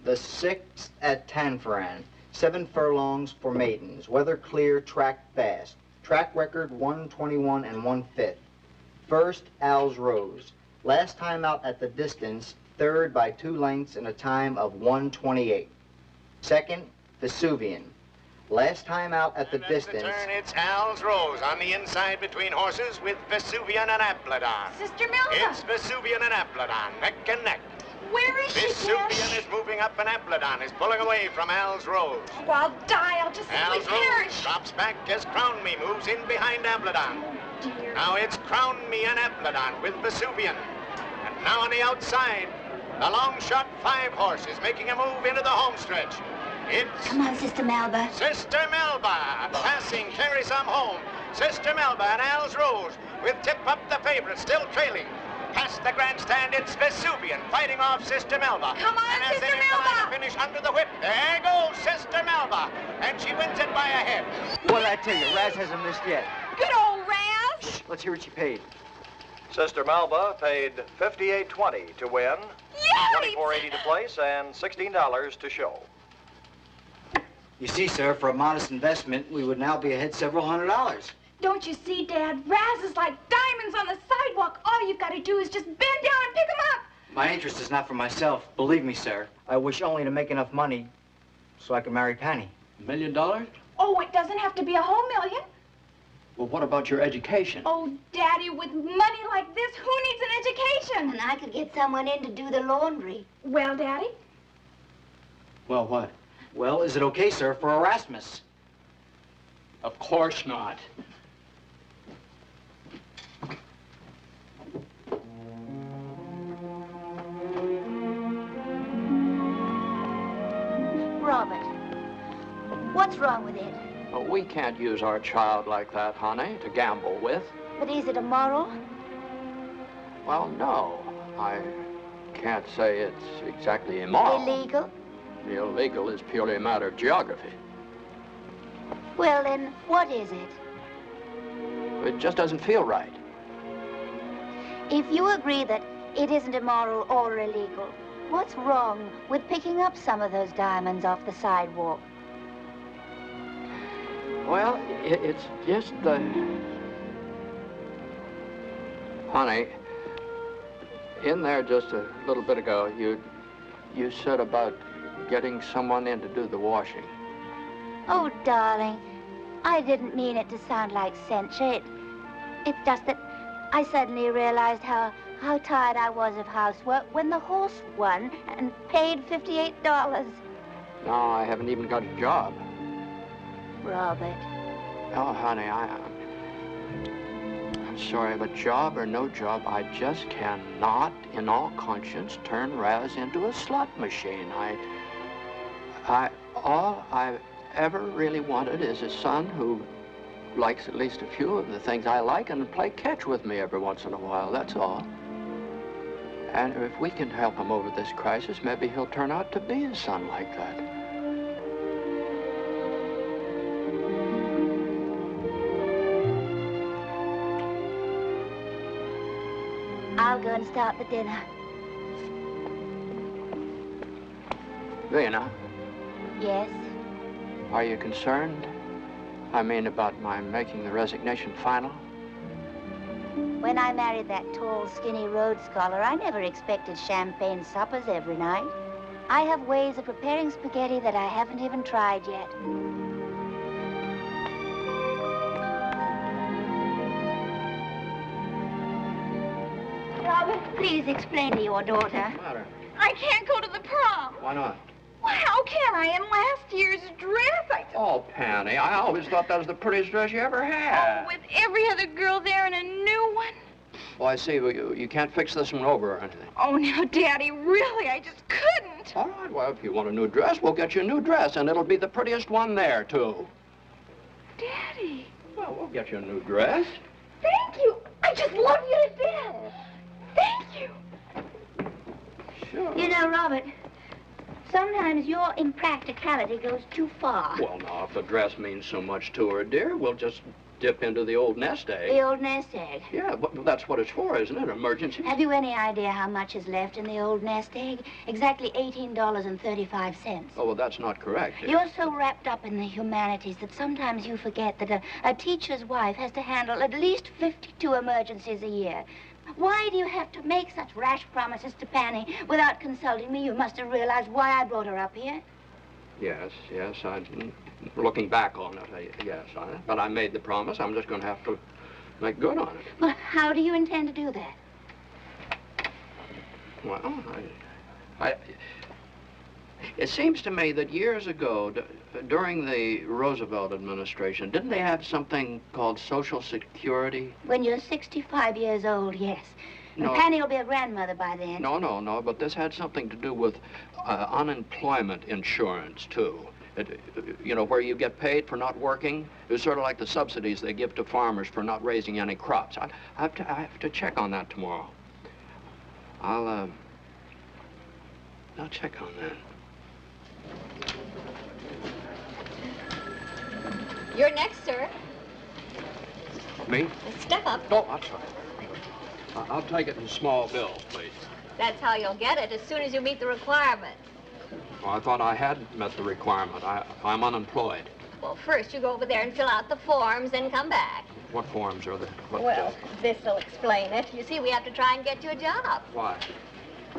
The 6th at Tanforan. 7 furlongs for maidens. Weather clear, track fast. Track record 121 1/5. First, Al's Rose. Last time out at the distance, 3rd by 2 lengths in a time of 1:28. Second, Vesuvian. Last time out at the distance. The turn, it's Al's Rose on the inside between horses with Vesuvian and Aplodon. Sister Milva. It's Vesuvian and Aplodon, neck and neck. Where is she, Vesuvian is moving up and Aplodon is pulling away from Al's Rose. Oh, I'll die. I'll just simply Al's perish. Rose drops back as Crown Me moves in behind Aplodon. Oh, dear. Now it's Crown Me and Aplodon with Vesuvian. And now on the outside, the long shot 5 horse is making a move into the home stretch. It's... Come on, Sister Melba. Sister Melba passing Carry Some Home. Sister Melba and Al's Rose with Tip Up the favorite still trailing. Past the grandstand, it's Vesuvian fighting off Sister Melba. Come on, and as Sister they try Melba! to finish under the whip, there goes Sister Melba. And she wins it by a head. What did I tell you? Raz hasn't missed yet. Good old Raz. Shh, let's hear what she paid. Sister Melba paid $58.20 to win, Yes! $24.80 to place, and $16 to show. You see, sir, for a modest investment, we would now be ahead several $100s. Don't you see, Dad? Raz is like diamonds on the sidewalk. All you've got to do is just bend down and pick him up. My interest is not for myself. Believe me, sir. I wish only to make enough money so I can marry Penny. $1 million? Oh, it doesn't have to be a whole million. Well, what about your education? Oh, Daddy, with money like this, who needs an education? And I could get someone in to do the laundry. Well, Daddy? Well, what? Well, is it okay, sir, for Erasmus? Of course not. Robert, what's wrong with it? Well, we can't use our child like that, honey, to gamble with. But is it immoral? Well, no. I can't say it's exactly immoral. Illegal? The illegal is purely a matter of geography. Well, then, what is it? It just doesn't feel right. If you agree that it isn't immoral or illegal, what's wrong with picking up some of those diamonds off the sidewalk? Well, it's just the... Honey, in there just a little bit ago, you said about getting someone in to do the washing. Oh, darling, I didn't mean it to sound like censure. It's just that I suddenly realized how tired I was of housework when the horse won and paid $58. Now I haven't even got a job. Robert. Oh, honey, I'm sorry, but job or no job, I just cannot, in all conscience, turn Raz into a slot machine. All I've ever really wanted is a son who likes at least a few of the things I like and play catch with me every once in a while, that's all. And if we can help him over this crisis, maybe he'll turn out to be a son like that. I'll go and start the dinner. Vina, Yes? are you concerned? I mean, about my making the resignation final? When I married that tall, skinny Rhodes Scholar, I never expected champagne suppers every night. I have ways of preparing spaghetti that I haven't even tried yet. Robert, please explain to your daughter. What's the matter? I can't go to the prom. Why not? Well, how can I in last year's dress? Oh, Penny, I always thought that was the prettiest dress you ever had. Oh, with every other girl there and a new one. Well, I see. Well, you can't fix this one over or anything. Oh, now, Daddy, really, I just couldn't. All right, well, if you want a new dress, we'll get you a new dress, and it'll be the prettiest one there, too. Daddy. Well, we'll get you a new dress. Thank you. I just love you to death. Thank you. Sure. You know, Robert, sometimes your impracticality goes too far. Well, now, if the dress means so much to her, dear, we'll just dip into the old nest egg. The old nest egg. Yeah, but that's what it's for, isn't it? Emergency. Have you any idea how much is left in the old nest egg? Exactly $18.35. Oh, well, that's not correct. You're so wrapped up in the humanities that sometimes you forget that a teacher's wife has to handle at least 52 emergencies a year. Why do you have to make such rash promises to Penny without consulting me? You must have realized why I brought her up here. Yes, looking back on it, yes. But I made the promise. I'm just going to have to make good on it. Well, how do you intend to do that? Well, it seems to me that years ago, during the Roosevelt administration, didn't they have something called Social Security? When you're 65 years old, yes. No. Penny will be a grandmother by then. No, but this had something to do with unemployment insurance, too. You know, where you get paid for not working. It was sort of like the subsidies they give to farmers for not raising any crops. I have to check on that tomorrow. I'll check on that. You're next, sir. Me? Step up. Oh, I'm sorry. I'll take it in small bills, please. That's how you'll get it as soon as you meet the requirement. Well, I thought I had met the requirement. I'm unemployed. Well, first you go over there and fill out the forms, then come back. What forms are there? Well, this'll explain it. You see, we have to try and get you a job. Why?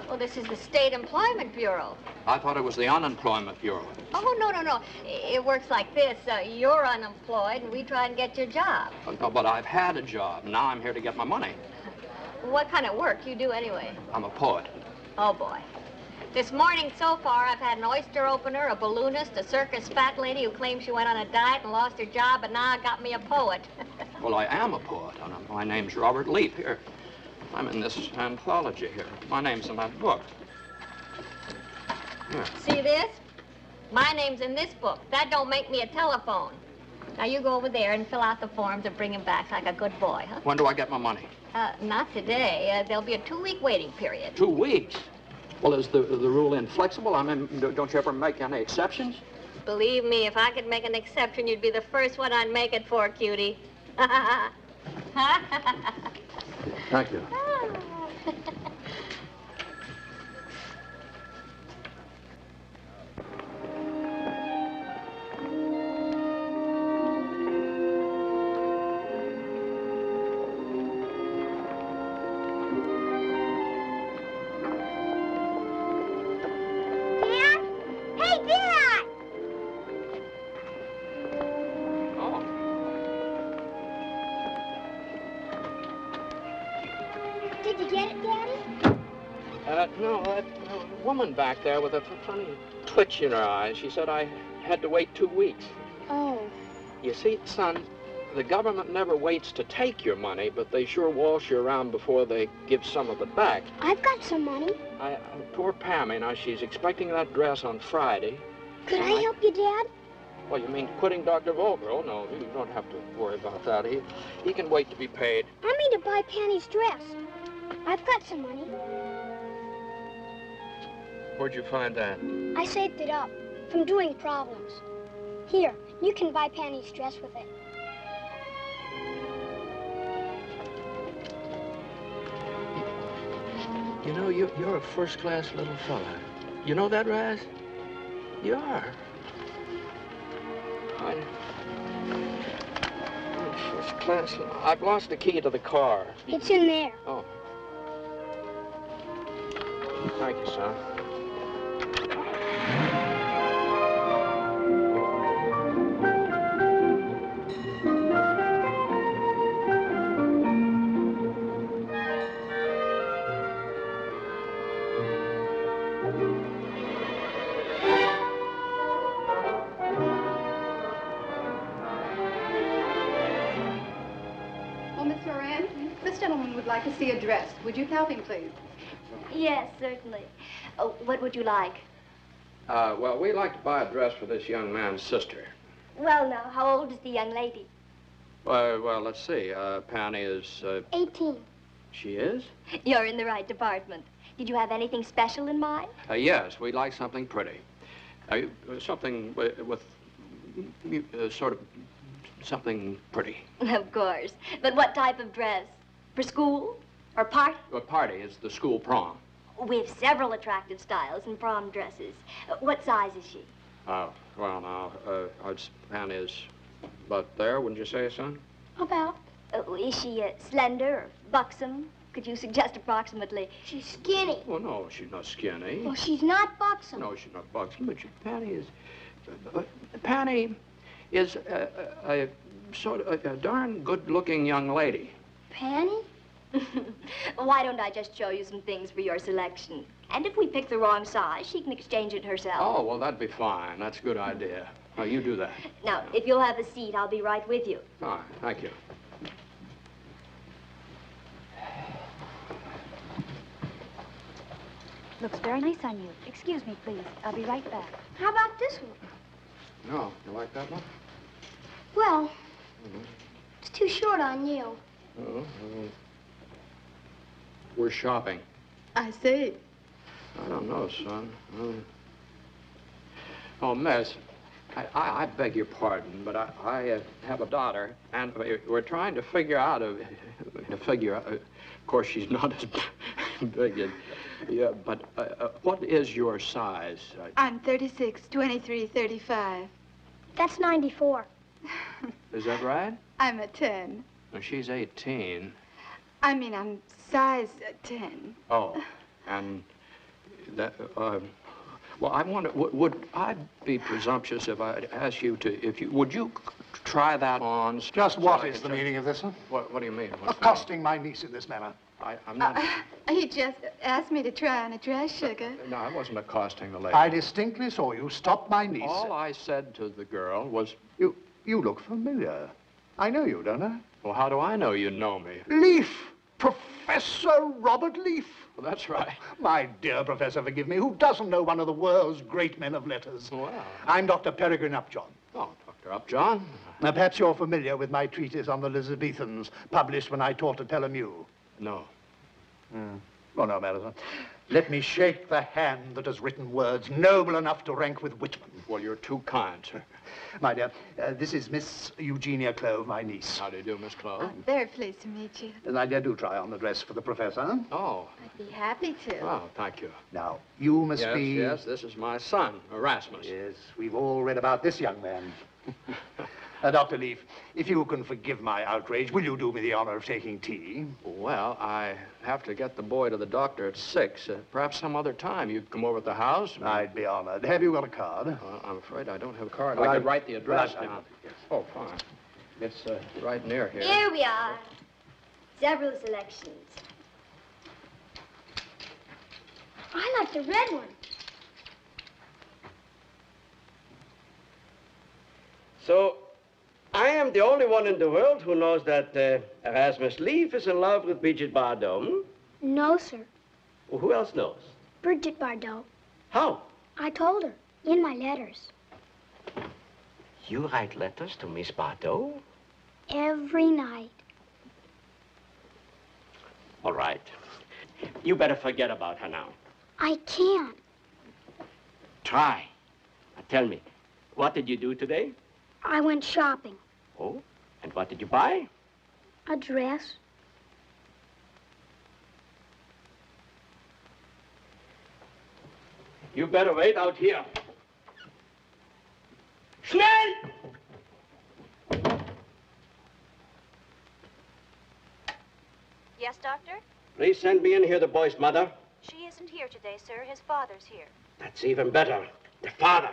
Well, this is the State Employment Bureau. I thought it was the Unemployment Bureau. Oh, no. It works like this. You're unemployed, and we try and get you a job. No, but I've had a job. Now I'm here to get my money. What kind of work you do anyway? I'm a poet. Oh, boy. This morning so far, I've had an oyster opener, a balloonist, a circus fat lady who claims she went on a diet and lost her job, and now I got me a poet. Well, I am a poet. My name's Robert Leaf. Here. I'm in this anthology here. My name's in that book. Here. See this? My name's in this book. That don't make me a telephone. Now, you go over there and fill out the forms and bring them back like a good boy, huh? When do I get my money? Not today. There'll be a 2-week waiting period. 2 weeks? Well, is the rule inflexible? I mean, don't you ever make any exceptions? Believe me, if I could make an exception, you'd be the first one I'd make it for, cutie. Thank you. No, that woman back there with a funny twitch in her eyes, she said I had to wait 2 weeks. Oh. You see, son, the government never waits to take your money, but they sure waltz you around before they give some of it back. I've got some money. Poor Pammy, now she's expecting that dress on Friday. Could I help you, Dad? Well, you mean quitting Dr. Volker? Oh, no, you don't have to worry about that. He can wait to be paid. I mean to buy Penny's dress. I've got some money. Where'd you find that? I saved it up from doing problems. Here, you can buy Penny's dress with it. You know, you're a first-class little fella. You know that, Raz? You are. First class. I've lost the key to the car. It's in there. Oh. Thank you, son. Would like to see a dress. Would you help him, please? Yes, certainly. What would you like? Well, we'd like to buy a dress for this young man's sister. Well, now, how old is the young lady? Well, let's see. Penny is... 18. She is? You're in the right department. Did you have anything special in mind? Yes, we'd like something pretty. Something with sort of something pretty. Of course. But what type of dress? For school? Or party? A party is the school prom. We have several attractive styles in prom dresses. What size is she? Well, now, Penny is about there, wouldn't you say, son? About? Is she slender or buxom? Could you suggest approximately? She's skinny. Well, no, she's not skinny. Well, she's not buxom. No, she's not buxom, but Penny is a sort of a darn good-looking young lady. Penny? Why don't I just show you some things for your selection? And if we pick the wrong size, she can exchange it herself. Oh, well, that'd be fine. That's a good idea. Well, you do that. Now, if you'll have a seat, I'll be right with you. All right, thank you. Looks very nice on you. Excuse me, please. I'll be right back. How about this one? No, you like that one? Well, it's too short on you. Oh, we're shopping. I see. I don't know, son. Oh, Miss, I beg your pardon, but I have a daughter, and we're trying to figure out of course, she's not as big as, yeah, but what is your size? I'm 36, 23, 35. That's 94. Is that right? I'm a 10. Well, she's 18. I mean, I'm size 10. Oh, and that, well, I wonder, would I be presumptuous if I asked you to, would you try that on? Just what is the meaning of this, huh? What do you mean? Accosting my niece in this manner. I'm not... He just asked me to try on a dress, sugar. No, I wasn't accosting the lady. I distinctly saw you stop my niece. All I said to the girl was... You look familiar. I know you, don't I? Well, how do I know you know me? Leaf! Professor Robert Leaf. Well, that's right. My dear Professor, forgive me. Who doesn't know one of the world's great men of letters? Wow. I'm Dr. Peregrine Upjohn. Oh, Dr. Upjohn. Now, perhaps you're familiar with my treatise on the Elizabethans, published when I taught at Telomew. No. Well, no matter. Let me shake the hand that has written words noble enough to rank with Whitman. Well, you're too kind, sir. My dear, this is Miss Eugenia Clove, my niece. How do you do, Miss Clove? I'm very pleased to meet you. My dear, do try on the dress for the professor. Oh. I'd be happy to. Oh, thank you. Now, you must be... Yes, this is my son, Erasmus. Yes, we've all read about this young man. Dr. Leaf, if you can forgive my outrage, will you do me the honor of taking tea? Well, I have to get the boy to the doctor at 6. Perhaps some other time you'd come over to the house. I'd be honored. Have you got a card? I'm afraid I don't have a card. Well, I could write the address well, down. Oh, fine. It's right near here. Here we are. Several selections. I like the red one. So, I am the only one in the world who knows that Erasmus Leaf is in love with Brigitte Bardot. Hmm? No, sir. Well, who else knows? Brigitte Bardot. How? I told her in my letters. You write letters to Miss Bardot? Every night. All right. You better forget about her now. I can't. Try. Now tell me, what did you do today? I went shopping. Oh, and what did you buy? A dress. You better wait out here. Schnell! Yes, Doctor? Please send me in here the boy's mother. She isn't here today, sir. His father's here. That's even better. The father.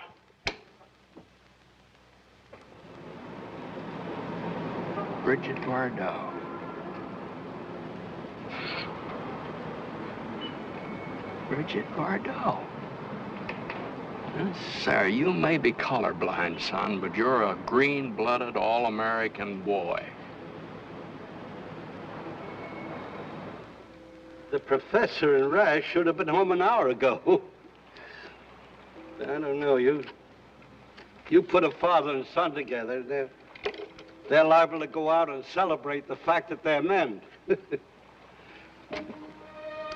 Brigitte Bardot. Brigitte Bardot. Sir, you may be colorblind, son, but you're a green-blooded, all-American boy. The professor and Rash should have been home an hour ago. I don't know, you put a father and son together, they're liable to go out and celebrate the fact that they're men.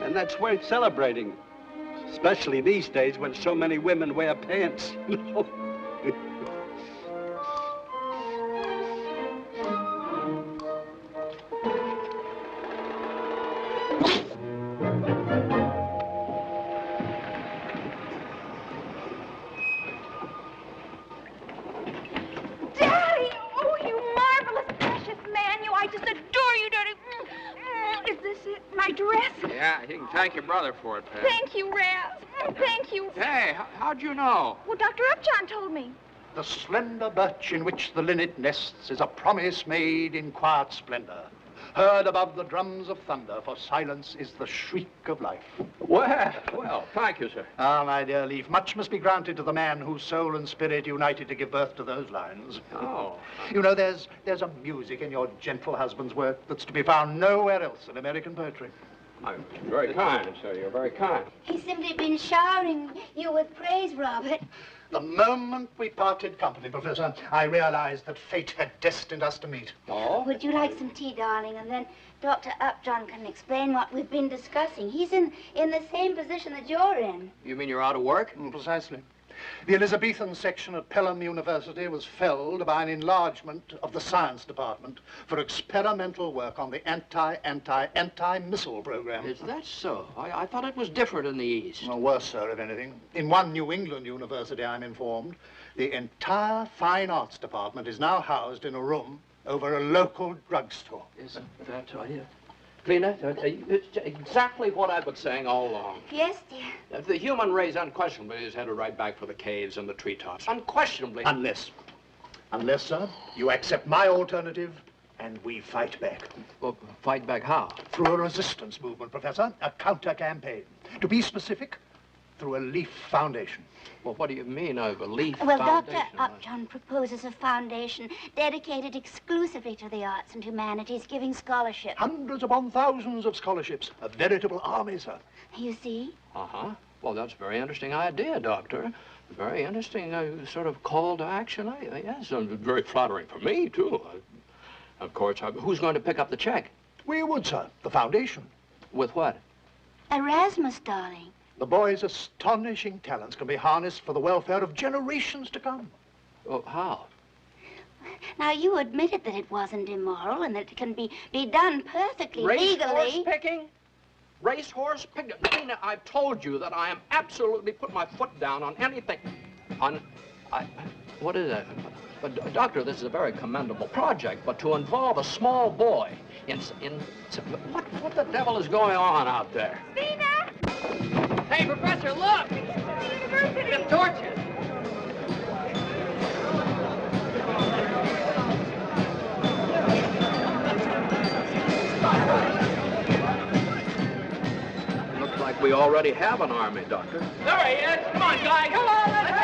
And that's worth celebrating, especially these days when so many women wear pants. Yeah, you can thank your brother for it, Pat. Thank you, Raz. Thank you. Hey, how'd you know? Well, Dr. Upjohn told me. The slender birch in which the linnet nests is a promise made in quiet splendor. Heard above the drums of thunder, for silence is the shriek of life. Well, thank you, sir. Ah, my dear Leaf, much must be granted to the man whose soul and spirit united to give birth to those lines. Oh. You know, there's a music in your gentle husband's work that's to be found nowhere else in American poetry. I'm very kind, sir. You're very kind. He's simply been showering you with praise, Robert. The moment we parted company, Professor, I realized that fate had destined us to meet. Oh? Would you like some tea, darling? And then Dr. Upjohn can explain what we've been discussing. He's in the same position that you're in. You mean you're out of work? Precisely. The Elizabethan section at Pelham University was felled by an enlargement of the science department for experimental work on the anti-missile program. Is that so? I thought it was different in the East. Well, worse, sir, if anything. In one New England university, I'm informed, the entire fine arts department is now housed in a room over a local drugstore. Isn't that right? Vina, it's exactly what I've been saying all along. Yes, dear. The human race unquestionably is headed right back for the caves and the treetops. Unquestionably. Unless, sir, you accept my alternative and we fight back. Well, fight back how? Through a resistance movement, Professor, a counter-campaign. To be specific, through a Leaf Foundation. Well, what do you mean, a Leaf Well, Foundation? Dr. Upjohn proposes a foundation dedicated exclusively to the arts and humanities, giving scholarships. Hundreds upon thousands of scholarships. A veritable army, sir. You see? Uh-huh. Well, that's a very interesting idea, Doctor. Very interesting sort of call to action. Yes, and very flattering for me, too. Of course, who's going to pick up the check? We would, sir. The foundation. With what? Erasmus, darling. The boy's astonishing talents can be harnessed for the welfare of generations to come. Oh, how? Now, you admitted that it wasn't immoral and that it can be done perfectly legally. Racehorse picking? Racehorse picking? Nina, I've told you that I am absolutely put my foot down on anything. What is that? But, Doctor, this is a very commendable project, but to involve a small boy in what the devil is going on out there? Vina! Hey, Professor, look! The torches! Looks like we already have an army, Doctor. There he is! Come on, guy! Come on! Let's go!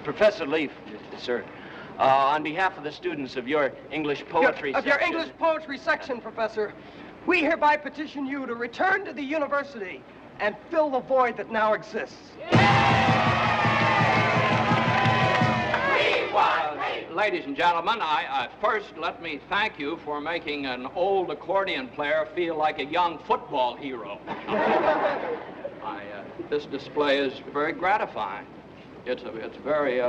Professor Leaf, sir, on behalf of the students of your English poetry section... Your English poetry section, Professor, we hereby petition you to return to the university and fill the void that now exists. Ladies and gentlemen, first let me thank you for making an old accordion player feel like a young football hero. This display is very gratifying. It's very,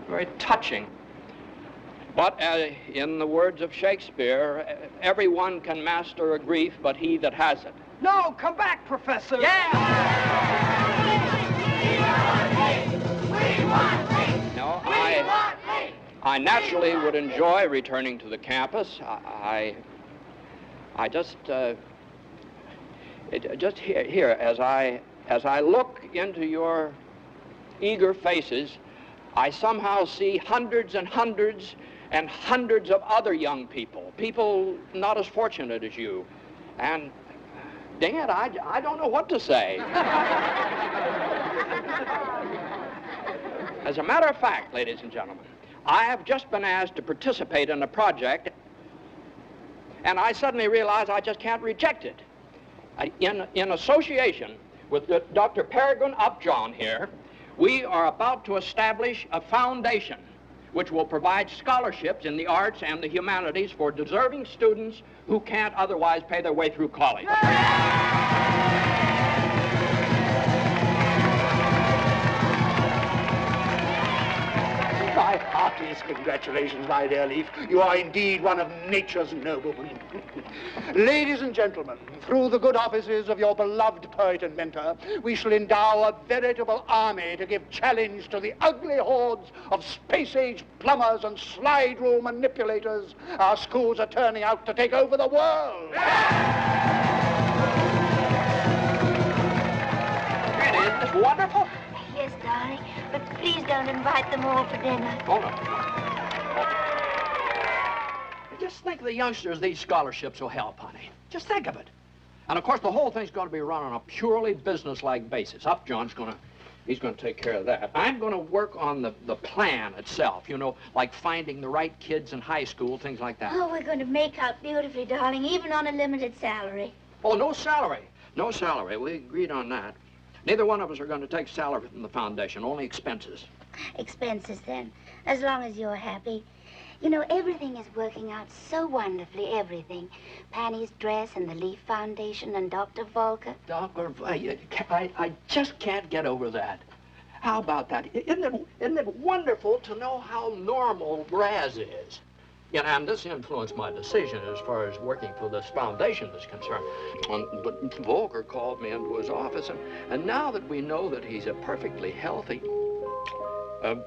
very touching. But in the words of Shakespeare, everyone can master a grief, but he that has it. No, come back, Professor. No, I naturally would enjoy returning to the campus. I just here as I look into your eager faces, I somehow see hundreds and hundreds and hundreds of other young people not as fortunate as you, and dang it, I don't know what to say. As a matter of fact, ladies and gentlemen, I have just been asked to participate in a project, and I suddenly realize I just can't reject it. In association with Dr. Peregrine Upjohn here, we are about to establish a foundation which will provide scholarships in the arts and the humanities for deserving students who can't otherwise pay their way through college. My heartiest congratulations, my dear Leaf. You are indeed one of nature's noblemen. Ladies and gentlemen, through the good offices of your beloved poet and mentor, we shall endow a veritable army to give challenge to the ugly hordes of space-age plumbers and slide rule manipulators our schools are turning out to take over the world. Isn't this wonderful? Yes, darling, but please don't invite them all for dinner. Oh, no. Just think of the youngsters these scholarships will help, honey. Just think of it. And, of course, the whole thing's going to be run on a purely business-like basis. Upjohn's he's going to take care of that. I'm going to work on the plan itself, you know, like finding the right kids in high school, things like that. Oh, we're going to make out beautifully, darling, even on a limited salary. Oh, no salary. No salary. We agreed on that. Neither one of us are going to take salary from the foundation, only expenses. Expenses, then, as long as you're happy. You know, everything is working out so wonderfully, everything. Panny's dress and the Leaf Foundation and Dr. Volker. I just can't get over that. How about that? Isn't it wonderful to know how normal Raz is? Yeah, and this influenced my decision as far as working for this foundation is concerned. But Volker called me into his office, and now that we know that he's a perfectly healthy...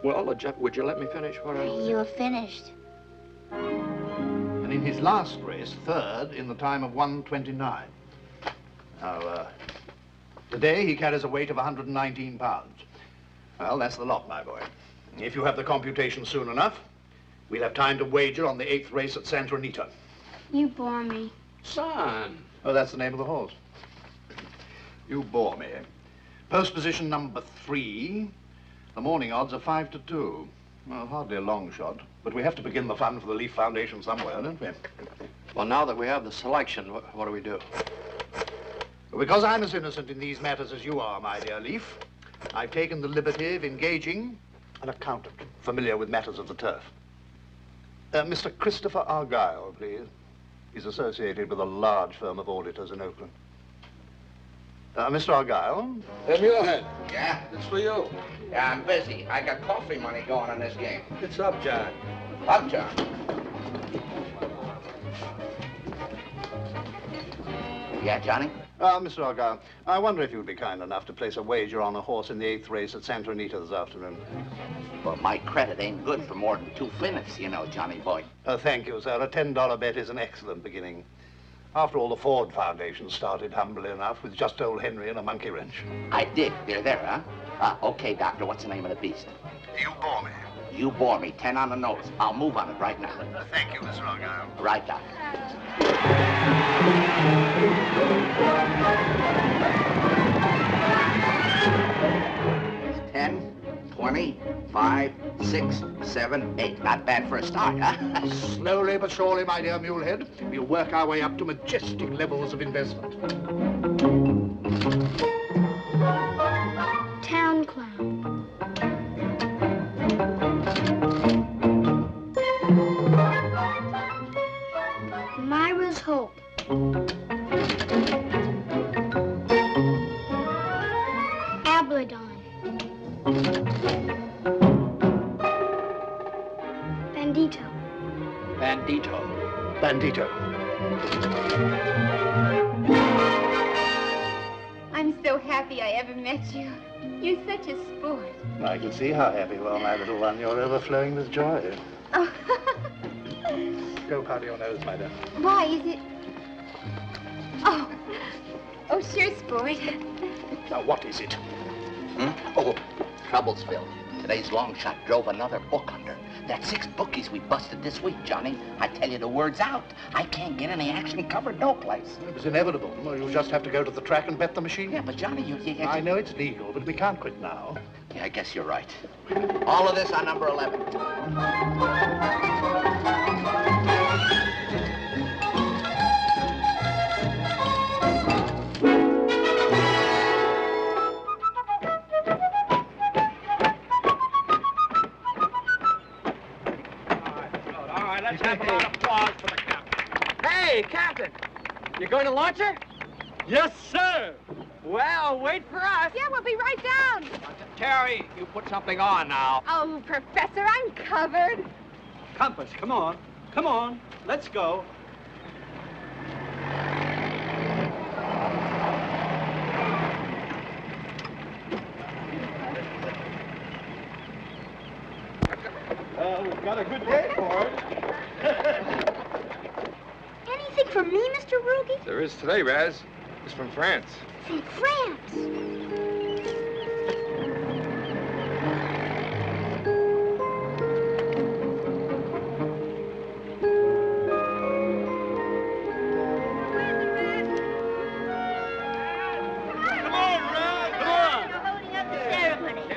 would you let me finish what I... You're finished. And in his last race, third in the time of 1:29. Now, today he carries a weight of 119 pounds. Well, that's the lot, my boy. If you have the computation soon enough, we'll have time to wager on the 8th race at Santa Anita. You bore me. Son. Oh, that's the name of the horse. You bore me. Post position number 3. The morning odds are 5-2. Well, hardly a long shot, but we have to begin the fun for the Leaf Foundation somewhere, don't we? Well, now that we have the selection, what do we do? Because I'm as innocent in these matters as you are, my dear Leaf, I've taken the liberty of engaging an accountant familiar with matters of the turf. Mr. Christopher Argyle, please. He's associated with a large firm of auditors in Oakland. Mr. Argyle? Mulehead. Yeah? It's for you. Yeah, I'm busy. I got coffee money going on this game. It's Upjohn. Upjohn. Yeah, Johnny? Mr. Argyle, I wonder if you'd be kind enough to place a wager on a horse in the 8th race at Santa Anita this afternoon. Well, my credit ain't good for more than 2 finnets, you know, Johnny boy. Thank you, sir. A $10 bet is an excellent beginning. After all, the Ford Foundation started humbly enough with just old Henry and a monkey wrench. I did. They're there, huh? Okay, Doctor, what's the name of the beast? You bore me. You bore me. 10 on the nose. I'll move on it right now. Thank you, Mr. Argyle. Right, Doctor. 10, 20, 5, 6, 7, 8. Not bad for a start, huh? Slowly but surely, my dear Mulehead, we'll work our way up to majestic levels of investment. Town clown. Myra's Hope. Bandito. Bandito. Bandito. I'm so happy I ever met you. You're such a sport. I can see how happy you are, my little one. You're overflowing with joy. Oh. Go powder your nose, my dear. Why is it? Oh. Oh, sure, sport. Now, what is it? Oh, trouble's filled. Today's long shot drove another book under. That's 6 bookies we busted this week, Johnny. I tell you, the word's out. I can't get any action covered no place. It was inevitable. Well, you'll just have to go to the track and bet the machine. Yeah, but Johnny, you I know it's legal, but we can't quit now. Yeah, I guess you're right. All of this on number 11. Let's have a lot of applause for the captain. Hey, Captain, you going to launch her? Yes, sir. Well, wait for us. Yeah, we'll be right down. Terry, you put something on now. Oh, Professor, I'm covered. Compass, come on. Come on. Let's go. We've got a good day for it. Anything for me, Mr. Rugi? There is today, Raz. It's from France. From France?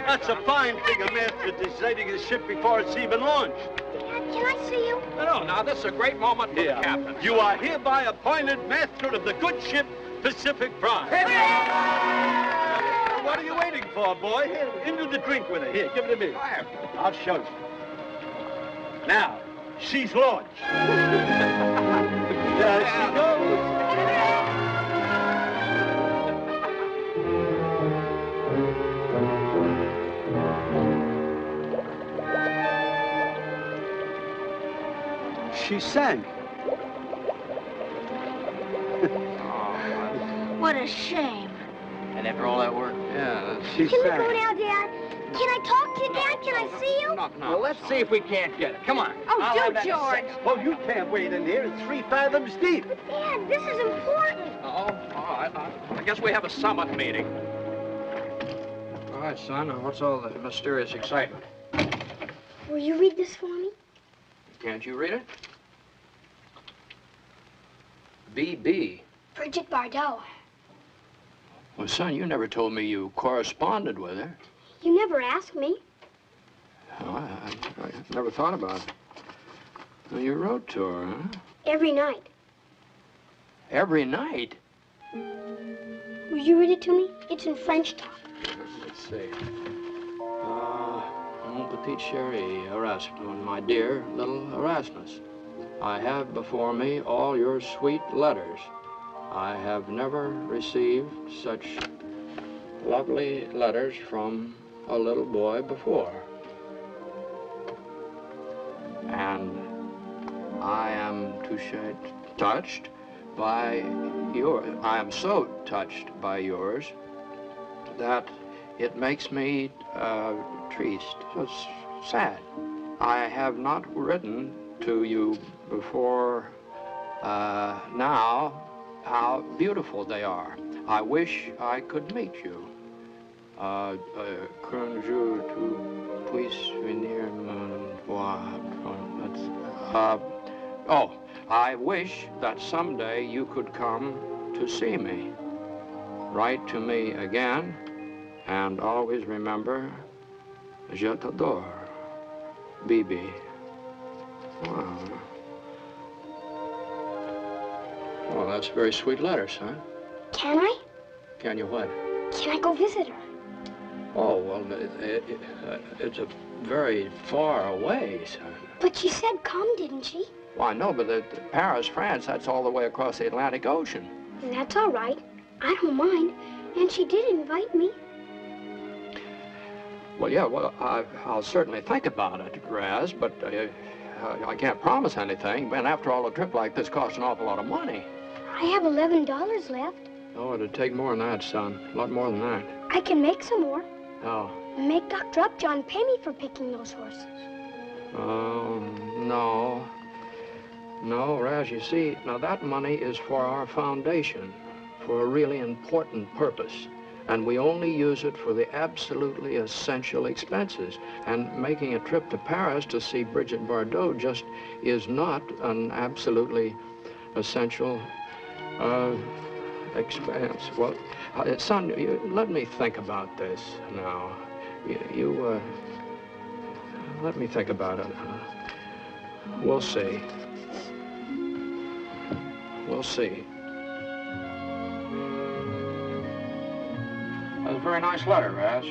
That's a fine thing a master deciding his ship before it's even launched. Can I see you? No, now, this is a great moment for the captain. You are hereby appointed master of the good ship Pacific Prime. What are you waiting for, boy? Here, into the drink with her. Here, give it to me. I'll show you. Now, she's launched. There she goes. She sank. What a shame. And after all that work, yeah, Can we go now, Dad? Can I talk to you, Dad? Can I see you? No. Well, let's see if we can't get it. Come on. Oh, I'll have that in a George. second. Oh, you can't wait in here. It's 3 fathoms deep. Dad, this is important. Oh, I guess we have a summit meeting. All right, son, what's all the mysterious excitement? Will you read this for me? Can't you read it? B.B. Brigitte Bardot. Well, son, you never told me you corresponded with her. You never asked me. Oh, I never thought about it. Well, you wrote to her, huh? Every night. Every night? Will you read it to me? It's in French talk. Let's see. Mon petit chéri, Erasmus, my dear little Erasmus. I have before me all your sweet letters. I have never received such lovely letters from a little boy before. And I am touched by I am so touched by yours that it makes me triste, it's sad. I have not written to you before now how beautiful they are. I wish I could meet you. Qu'un jour tu puisses venir me voir. Oh, I wish that someday you could come to see me. Write to me again, and always remember, je t'adore, Bibi. Wow. Well, that's very sweet letters, huh? Can I? Can you what? Can I go visit her? Oh, well, it's a very far away, son. But she said come, didn't she? Well, I know, but Paris, France, that's all the way across the Atlantic Ocean. That's all right. I don't mind. And she did invite me. Well, yeah, well, I'll certainly think about it, Raz, but I can't promise anything. And after all, a trip like this costs an awful lot of money. I have $11 left. Oh, it'd take more than that, son. A lot more than that. I can make some more. Oh. Make Dr. Upjohn pay me for picking those horses. Oh, no. No, Raz, you see, now that money is for our foundation, for a really important purpose. And we only use it for the absolutely essential expenses. And making a trip to Paris to see Brigitte Bardot just is not an absolutely essential expense. Well, son, let me think about this now. Let me think about it. We'll see. We'll see. That's a very nice letter, Raz.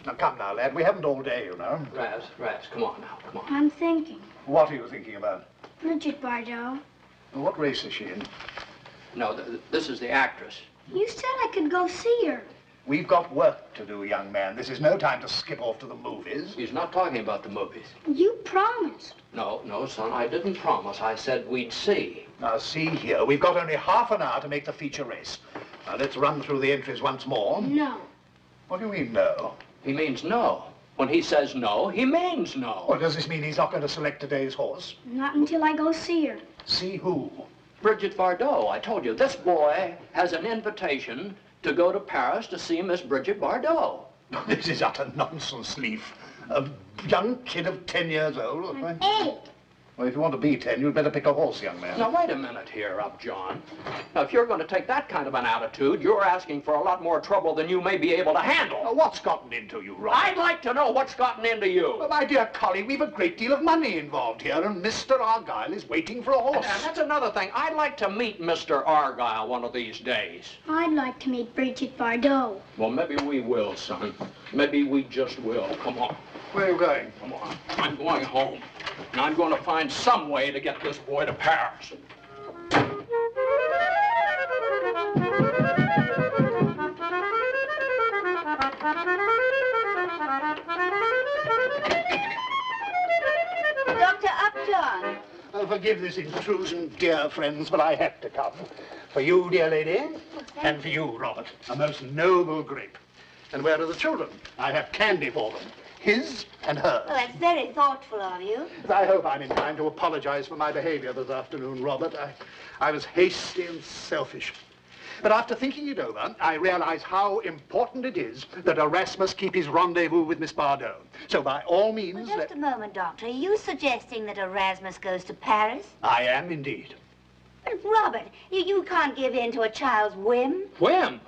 Now, come now, lad. We haven't all day, you know. Raz, come on now, come on. I'm thinking. What are you thinking about? Brigitte Bardot. Well, what race is she in? No, this is the actress. You said I could go see her. We've got work to do, young man. This is no time to skip off to the movies. He's not talking about the movies. You promised. No, son, I didn't promise. I said we'd see. Now, see here. We've got only half an hour to make the feature race. Now, let's run through the entries once more. No. What do you mean, no? He means no. When he says no, he means no. Well, does this mean he's not going to select today's horse? Not until I go see her. See who? Brigitte Bardot. I told you, this boy has an invitation to go to Paris to see Miss Brigitte Bardot. This is utter nonsense, Leaf. A young kid of 10 years old. I'm 8. Well, if you want to be 10, you'd better pick a horse, young man. Now, wait a minute here, Upjohn. Now, if you're going to take that kind of an attitude, you're asking for a lot more trouble than you may be able to handle. Now, what's gotten into you, Robert? I'd like to know what's gotten into you. Well, my dear colleague, we've a great deal of money involved here, and Mr. Argyle is waiting for a horse. And that's another thing. I'd like to meet Mr. Argyle one of these days. I'd like to meet Brigitte Bardot. Well, maybe we will, son. Maybe we just will. Come on. Where are you going? Come on. I'm going home. And I'm going to find some way to get this boy to Paris. Dr. Upjohn. Oh, forgive this intrusion, dear friends, but I had to come. For you, dear lady, and for you, Robert. A most noble grape. And where are the children? I have candy for them. His and hers. Oh, that's very thoughtful of you. I hope I'm in time to apologize for my behavior this afternoon, Robert. I was hasty and selfish. But after thinking it over, I realize how important it is that Erasmus keep his rendezvous with Miss Bardot. So by all means... Well, just a moment, Doctor. Are you suggesting that Erasmus goes to Paris? I am indeed. But, Robert, you can't give in to a child's whim. Whim?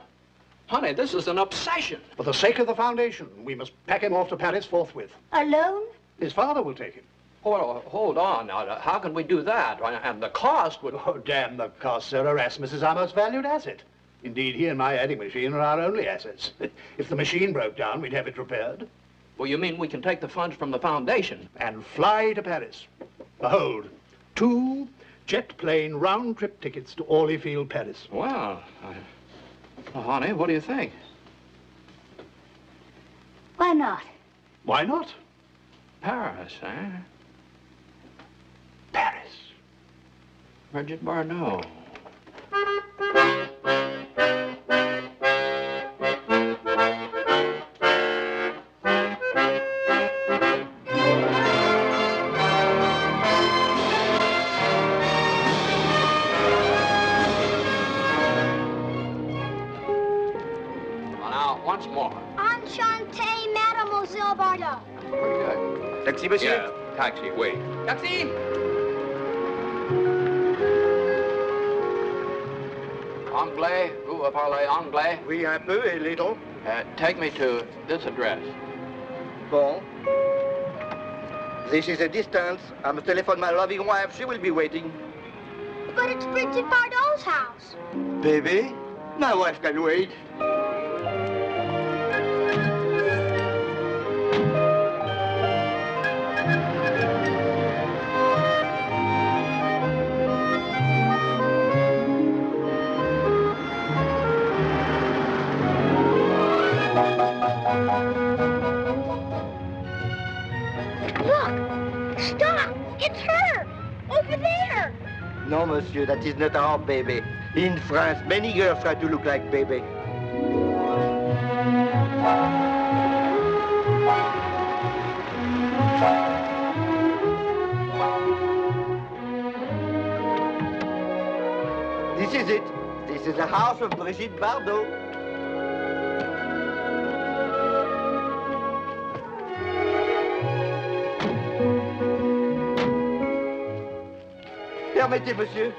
Honey, this is an obsession. For the sake of the foundation, we must pack him off to Paris forthwith. Alone? His father will take him. Oh, hold on. Now, how can we do that? And the cost would... Oh, damn the cost, sir. Erasmus is our most valued asset. Indeed, he and my adding machine are our only assets. If the machine broke down, we'd have it repaired. Well, you mean we can take the funds from the foundation? And fly to Paris. Behold, 2 jet plane round-trip tickets to Orlyfield, Paris. Well, honey, what do you think? Why not? Why not? Paris, eh? Paris. Brigitte Bardot. Once more. Enchanté, Mademoiselle Bardot. Pretty good. Taxi, monsieur? Yeah, taxi, wait. Taxi! Anglais, vous parlez anglais? Oui, un peu, a little. Take me to this address. Bon. This is a distance. I must telephone my loving wife. She will be waiting. But it's Brigitte Bardot's house. Baby, my wife can wait. It's her! Over there! No, monsieur, that is not our baby. In France, many girls try to look like baby. This is it. This is the house of Brigitte Bardot. Permettez, monsieur.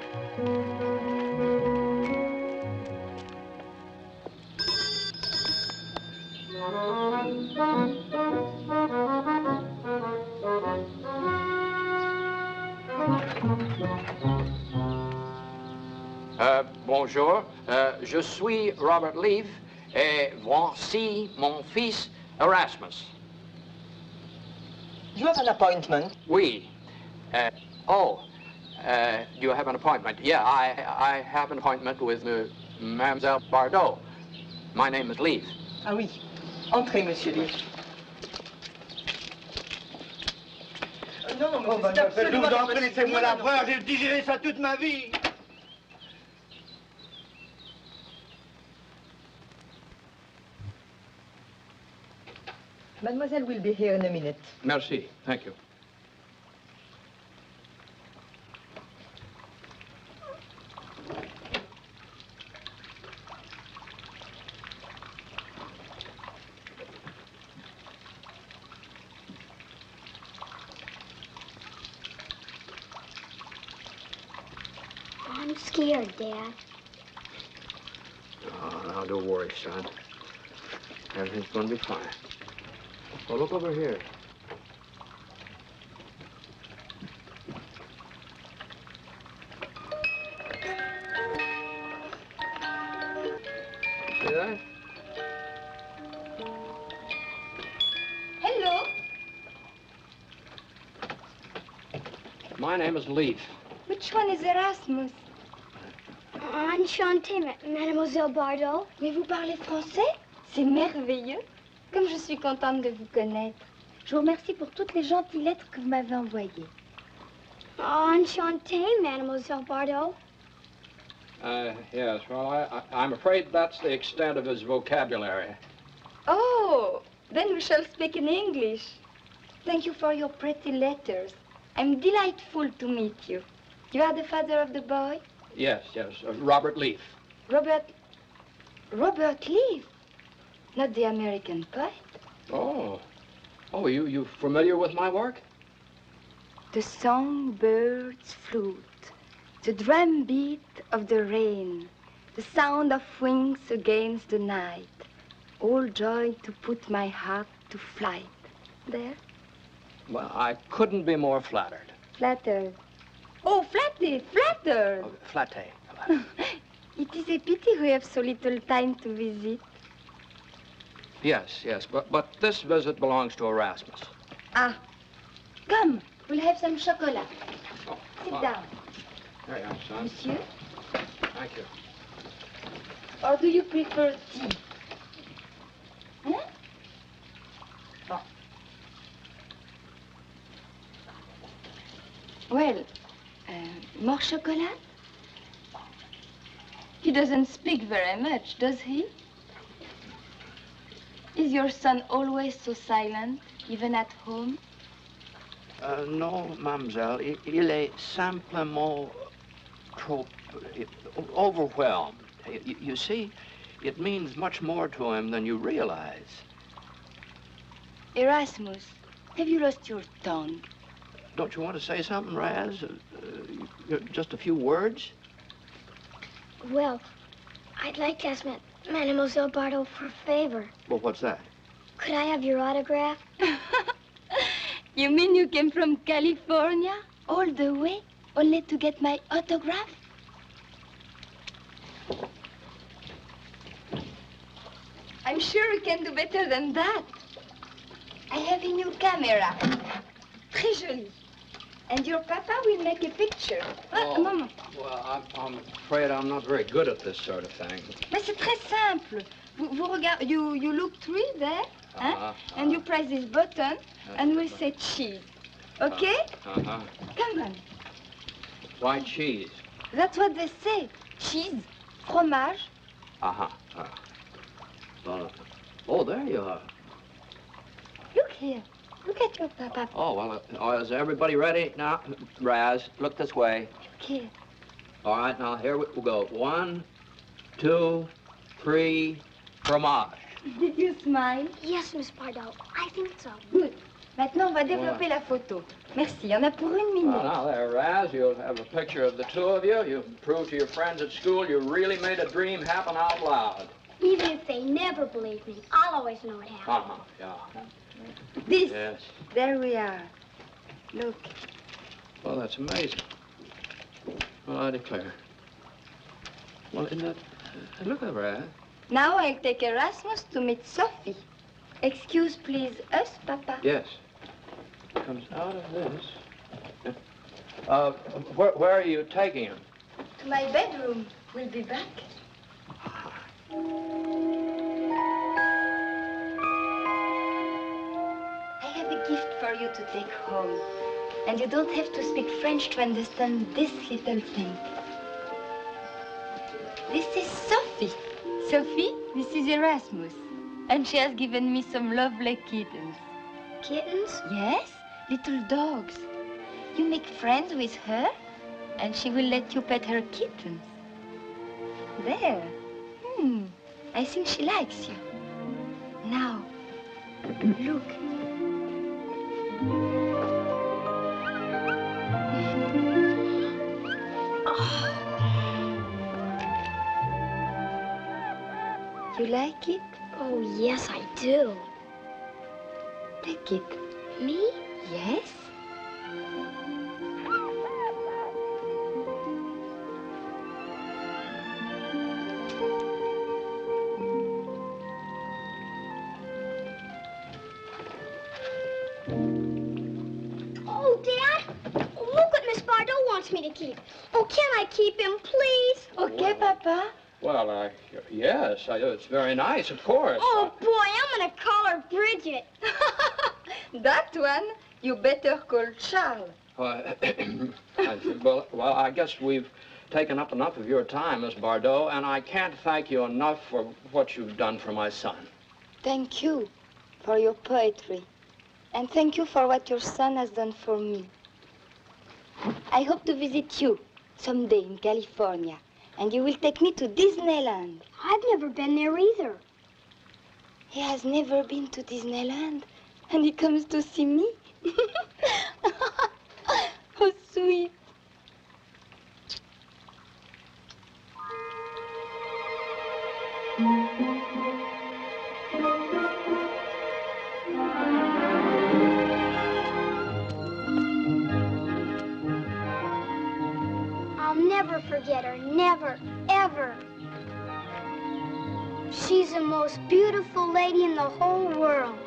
Bonjour, je suis Robert Leaf, et voici mon fils Erasmus. You have an appointment? Oui. You have an appointment? Yeah, I have an appointment with Mademoiselle Bardot. My name is Leaf. Ah oui. Entrez, monsieur Leaf. Non, mais c'est absolument... Laissez-moi la voir, j'ai digéré ça toute ma vie. Mademoiselle will be here in a minute. Merci, thank you. I'm scared, Dad. Oh, now don't worry, son. Everything's going to be fine. Well, look over here. See that? Hello. My name is Leaf. Which one is Erasmus? Enchantée, Mademoiselle Bardot. Mais vous parlez français? C'est merveilleux. Comme je suis contente de vous connaître. Je vous remercie pour toutes les gentilles lettres que vous m'avez envoyées. Enchantée, Mademoiselle Bardot. Yes, well, I'm afraid that's the extent of his vocabulary. Oh, then we shall speak in English. Thank you for your pretty letters. I'm delightful to meet you. You are the father of the boy? Yes, Robert Leaf. Robert Leaf? Not the American poet? Oh, you familiar with my work? The songbird's flute, the drum beat of the rain, the sound of wings against the night, all joy to put my heart to flight. There? Well, I couldn't be more flattered. Flattered. Oh, flattered. Oh, flatté. It is a pity we have so little time to visit. Yes, but this visit belongs to Erasmus. Ah, come, we'll have some chocolate. Oh, Sit down. There you are, son. Monsieur? Thank you. Or do you prefer tea? Huh? Oh. Well, more chocolate? He doesn't speak very much, does he? Is your son always so silent, even at home? No, mademoiselle. Il est simplement trop overwhelmed. You see, it means much more to him than you realize. Erasmus, have you lost your tongue? Don't you want to say something, Raz? Just a few words? Well, I'd like to ask Mademoiselle Bardot for a favor. Well, what's that? Could I have your autograph? You mean you came from California, all the way, only to get my autograph? I'm sure you can do better than that. I have a new camera. Très jolie. And your papa will make a picture. Oh, Maman. Well, I'm afraid I'm not very good at this sort of thing. Mais c'est très simple. Vous regardez, you look through there, and you press this button, and we'll say cheese. Okay? Uh-huh. Come on. White cheese. That's what they say. Cheese, fromage. Uh-huh. Oh, there you are. Look here. Look at your papa. Oh, well, is everybody ready? Now, Raz, look this way. Look here. All right, now, here we go. 1, 2, 3, fromage. Did you smile? Yes, Miss Bardot. I think so. Good. Maintenant, on va développer la photo. Merci. Il y en a pour 1 minute. Well, now, there, Raz, you'll have a picture of the two of you. You've proved to your friends at school you really made a dream happen out loud. Even if they never believe me, I'll always know it happened. Uh-huh, yeah. This. Yes. There we are. Look. Well, that's amazing. Well, I declare. Well, isn't that... Look at Raz. Now I'll take Erasmus to meet Sophie. Excuse, please, us, Papa? Yes. Comes out of this. Where are you taking him? To my bedroom. We'll be back. I have a gift for you to take home. And you don't have to speak French to understand this little thing. This is Sophie. Sophie, this is Erasmus. And she has given me some lovely kittens. Kittens? Yes, little dogs. You make friends with her, and she will let you pet her kittens. There. I think she likes you. Now, look. You like it? Oh, yes, I do. Take it. Me? Yes. Oh, Dad, look what Miss Bardot wants me to keep. Oh, can I keep him, please? Okay, Papa. Well, yes, it's very nice, of course. Oh, boy, I'm going to call her Brigitte. That one, you better call Charles. Well, I guess we've taken up enough of your time, Miss Bardot, and I can't thank you enough for what you've done for my son. Thank you for your poetry. And thank you for what your son has done for me. I hope to visit you someday in California. And you will take me to Disneyland. I've never been there either. He has never been to Disneyland, and he comes to see me. How sweet. I'll never forget her, never, ever. She's the most beautiful lady in the whole world.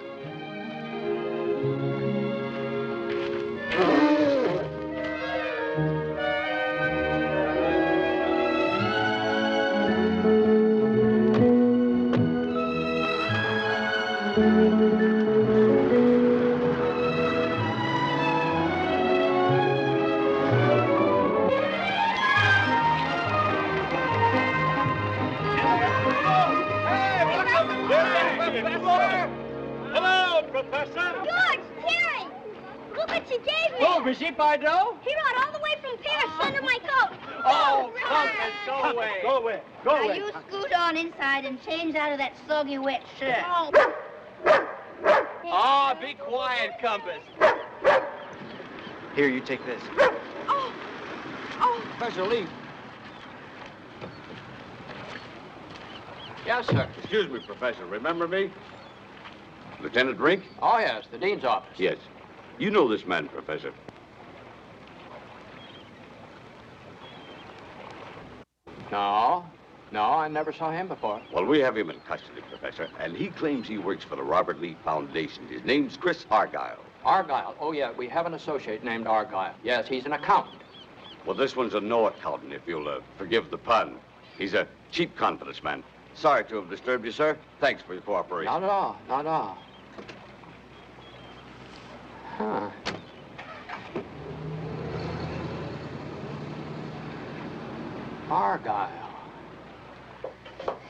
Hello, Professor. George, Terry, look what you gave me. Oh, Brigitte Bardot? He rode all the way from Paris under my coat. Oh, come and go away. Go away. Go Now away. you scoot on inside and change out of that soggy wet shirt. Ah, be quiet, Compass. Here, you take this. Oh, Professor Lee. Yes, sir. Excuse me, Professor. Remember me? Lieutenant Rink? Oh, yes, the dean's office. Yes. You know this man, Professor. No, I never saw him before. Well, we have him in custody, Professor, and he claims he works for the Robert Lee Foundation. His name's Chris Argyle. Argyle. Oh, yeah, we have an associate named Argyle. Yes, he's an accountant. Well, this one's a no accountant, if you'll forgive the pun. He's a cheap confidence man. Sorry to have disturbed you, sir. Thanks for your cooperation. Not at all, not at all. Huh. Argyle.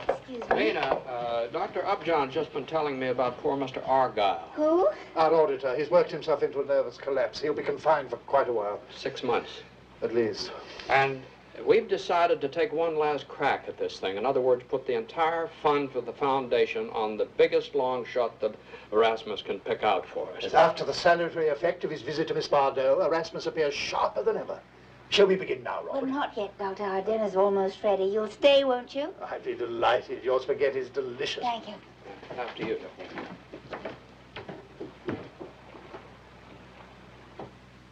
Excuse me. Vina, Dr. Upjohn's just been telling me about poor Mr. Argyle. Who? Our auditor. He's worked himself into a nervous collapse. He'll be confined for quite a while. 6 months. At least. And we've decided to take one last crack at this thing. In other words, put the entire fund for the foundation on the biggest long shot that Erasmus can pick out for us. After the salutary effect of his visit to Miss Bardot, Erasmus appears sharper than ever. Shall we begin now, Robert? Well, not yet, Doctor. Our dinner's almost ready. You'll stay, won't you? I'd be delighted. Your spaghetti is delicious. Thank you. After you,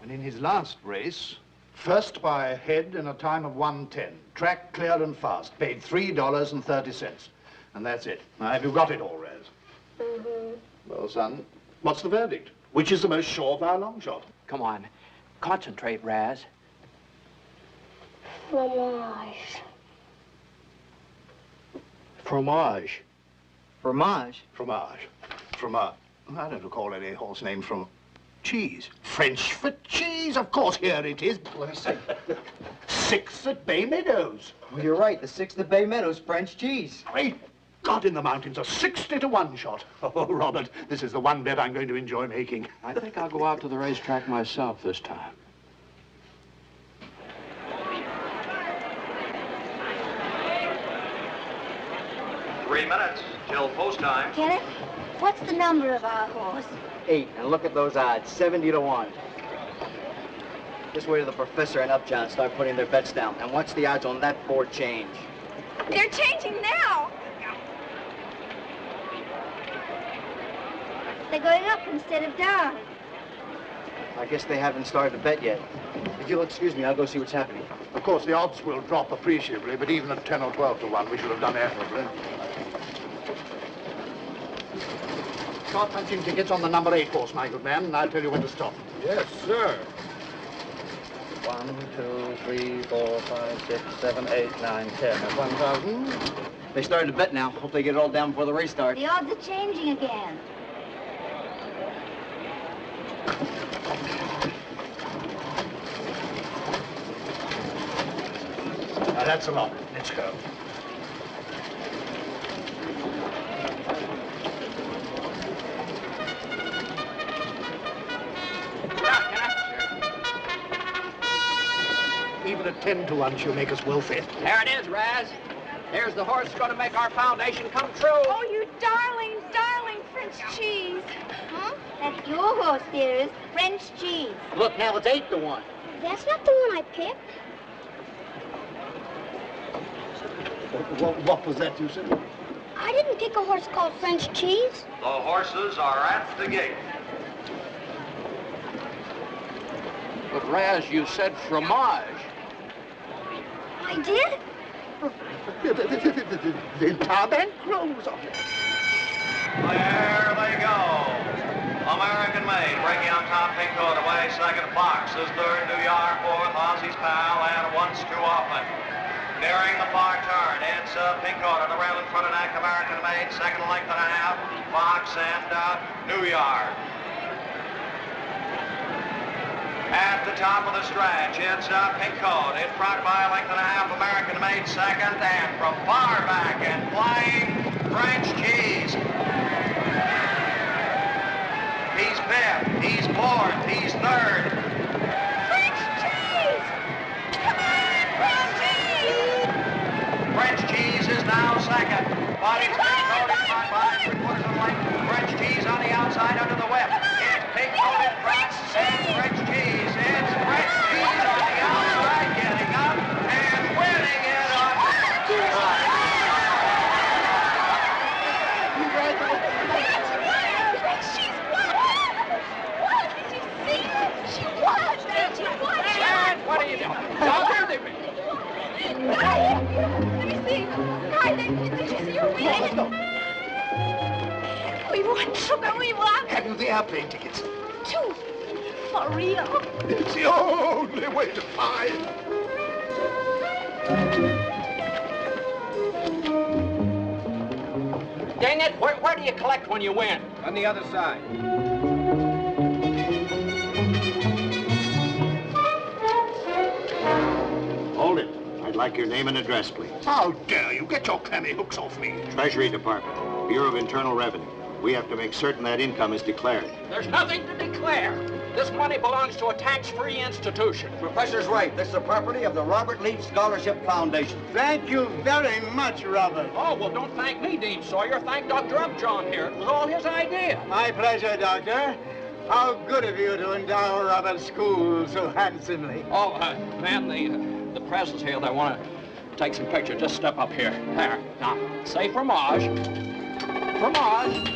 And in his last race, first by a head in a time of 1:10. Track clear and fast. Paid $3.30. And that's it. Now, have you got it all, Raz? Mm-hmm. Well, son, what's the verdict? Which is the most surefire long shot? Come on. Concentrate, Raz. Fromage. Fromage. Fromage? Fromage. Fromage. I don't recall any horse name from cheese. French for cheese, of course. Here it is. Sixth at Bay Meadows. Well, you're right. The 6th at Bay Meadows, French cheese. Great God in the mountains, a 60-to-1 shot. Oh, Robert, this is the one bet I'm going to enjoy making. I think I'll go out to the racetrack myself this time. Three minutes till post time. Kenneth, what's the number of our horse? 8. And look at those odds, 70-to-1. Just wait till the professor and Upjohn start putting their bets down. And what's the odds on that board change? They're changing now. They're going up instead of down. I guess they haven't started to bet yet. If you'll excuse me, I'll go see what's happening. Of course, the odds will drop appreciably, but even at 10 or 12-to-1, we should have done admirably. Start punching tickets on the number 8 horse, my good man, and I'll tell you when to stop. Yes, sir. 1, 2, 3, 4, 5, 6, 7, 8, 9, 10. At 1,000. They started to bet now. Hope they get it all down before the race starts. The odds are changing again. Now, that's a lot. Let's go. Even at 10-to-1, she'll make us wealthy. There it is, Raz. There's the horse going to make our foundation come true. Oh, you darling, darling French cheese. Huh? That's your horse, dearest. French cheese. Look, now it's 8-to-1. That's not the one I picked. What was that you said? I didn't pick a horse called French cheese. The horses are at the gate. But, Raz, you said fromage. I did? The entire bank grows on it. There they go. American made, breaking on top, pink coat away, second Fox is third, New York, fourth, Aussie's pal, and once too often. Nearing the far turn, it's pink coat on the rail in front of neck, American made, second length and a half, Fox and New York. At the top of the stretch, it's pink coat in front by a length and a half, American made second, and from far back and flying, French cheese. He's fifth, he's fourth, he's third. French cheese! Come on, French cheese! French cheese is now second. Body's pink coat in front by 3/4 of a length. French cheese on the outside under the whip. It's pink coat in front and French cheese. It's French cheese on the outside getting up and winning it on the inside. French cheese won! What? Did you see? She won! She won! What are you doing? Doctor, they Let me see. Hi, did you see her win? We won, sugar, we won. Have you the airplane tickets? 2. For real. It's the only way to find. Dang it, where do you collect when you win? On the other side. Hold it. I I'd like your name and address, please. How dare you? Get your clammy hooks off me. Treasury Department, Bureau of Internal Revenue. We have to make certain that income is declared. There's nothing to declare. This money belongs to a tax-free institution. Professor's right. This is the property of the Robert Leaf Scholarship Foundation. Thank you very much, Robert. Oh, well, don't thank me, Dean Sawyer. Thank Dr. Upjohn here. It was all his idea. My pleasure, Doctor. How good of you to endow Robert's school so handsomely. Oh, man, the press is here. They want to take some pictures. Just step up here. There. Now, say fromage. Fromage.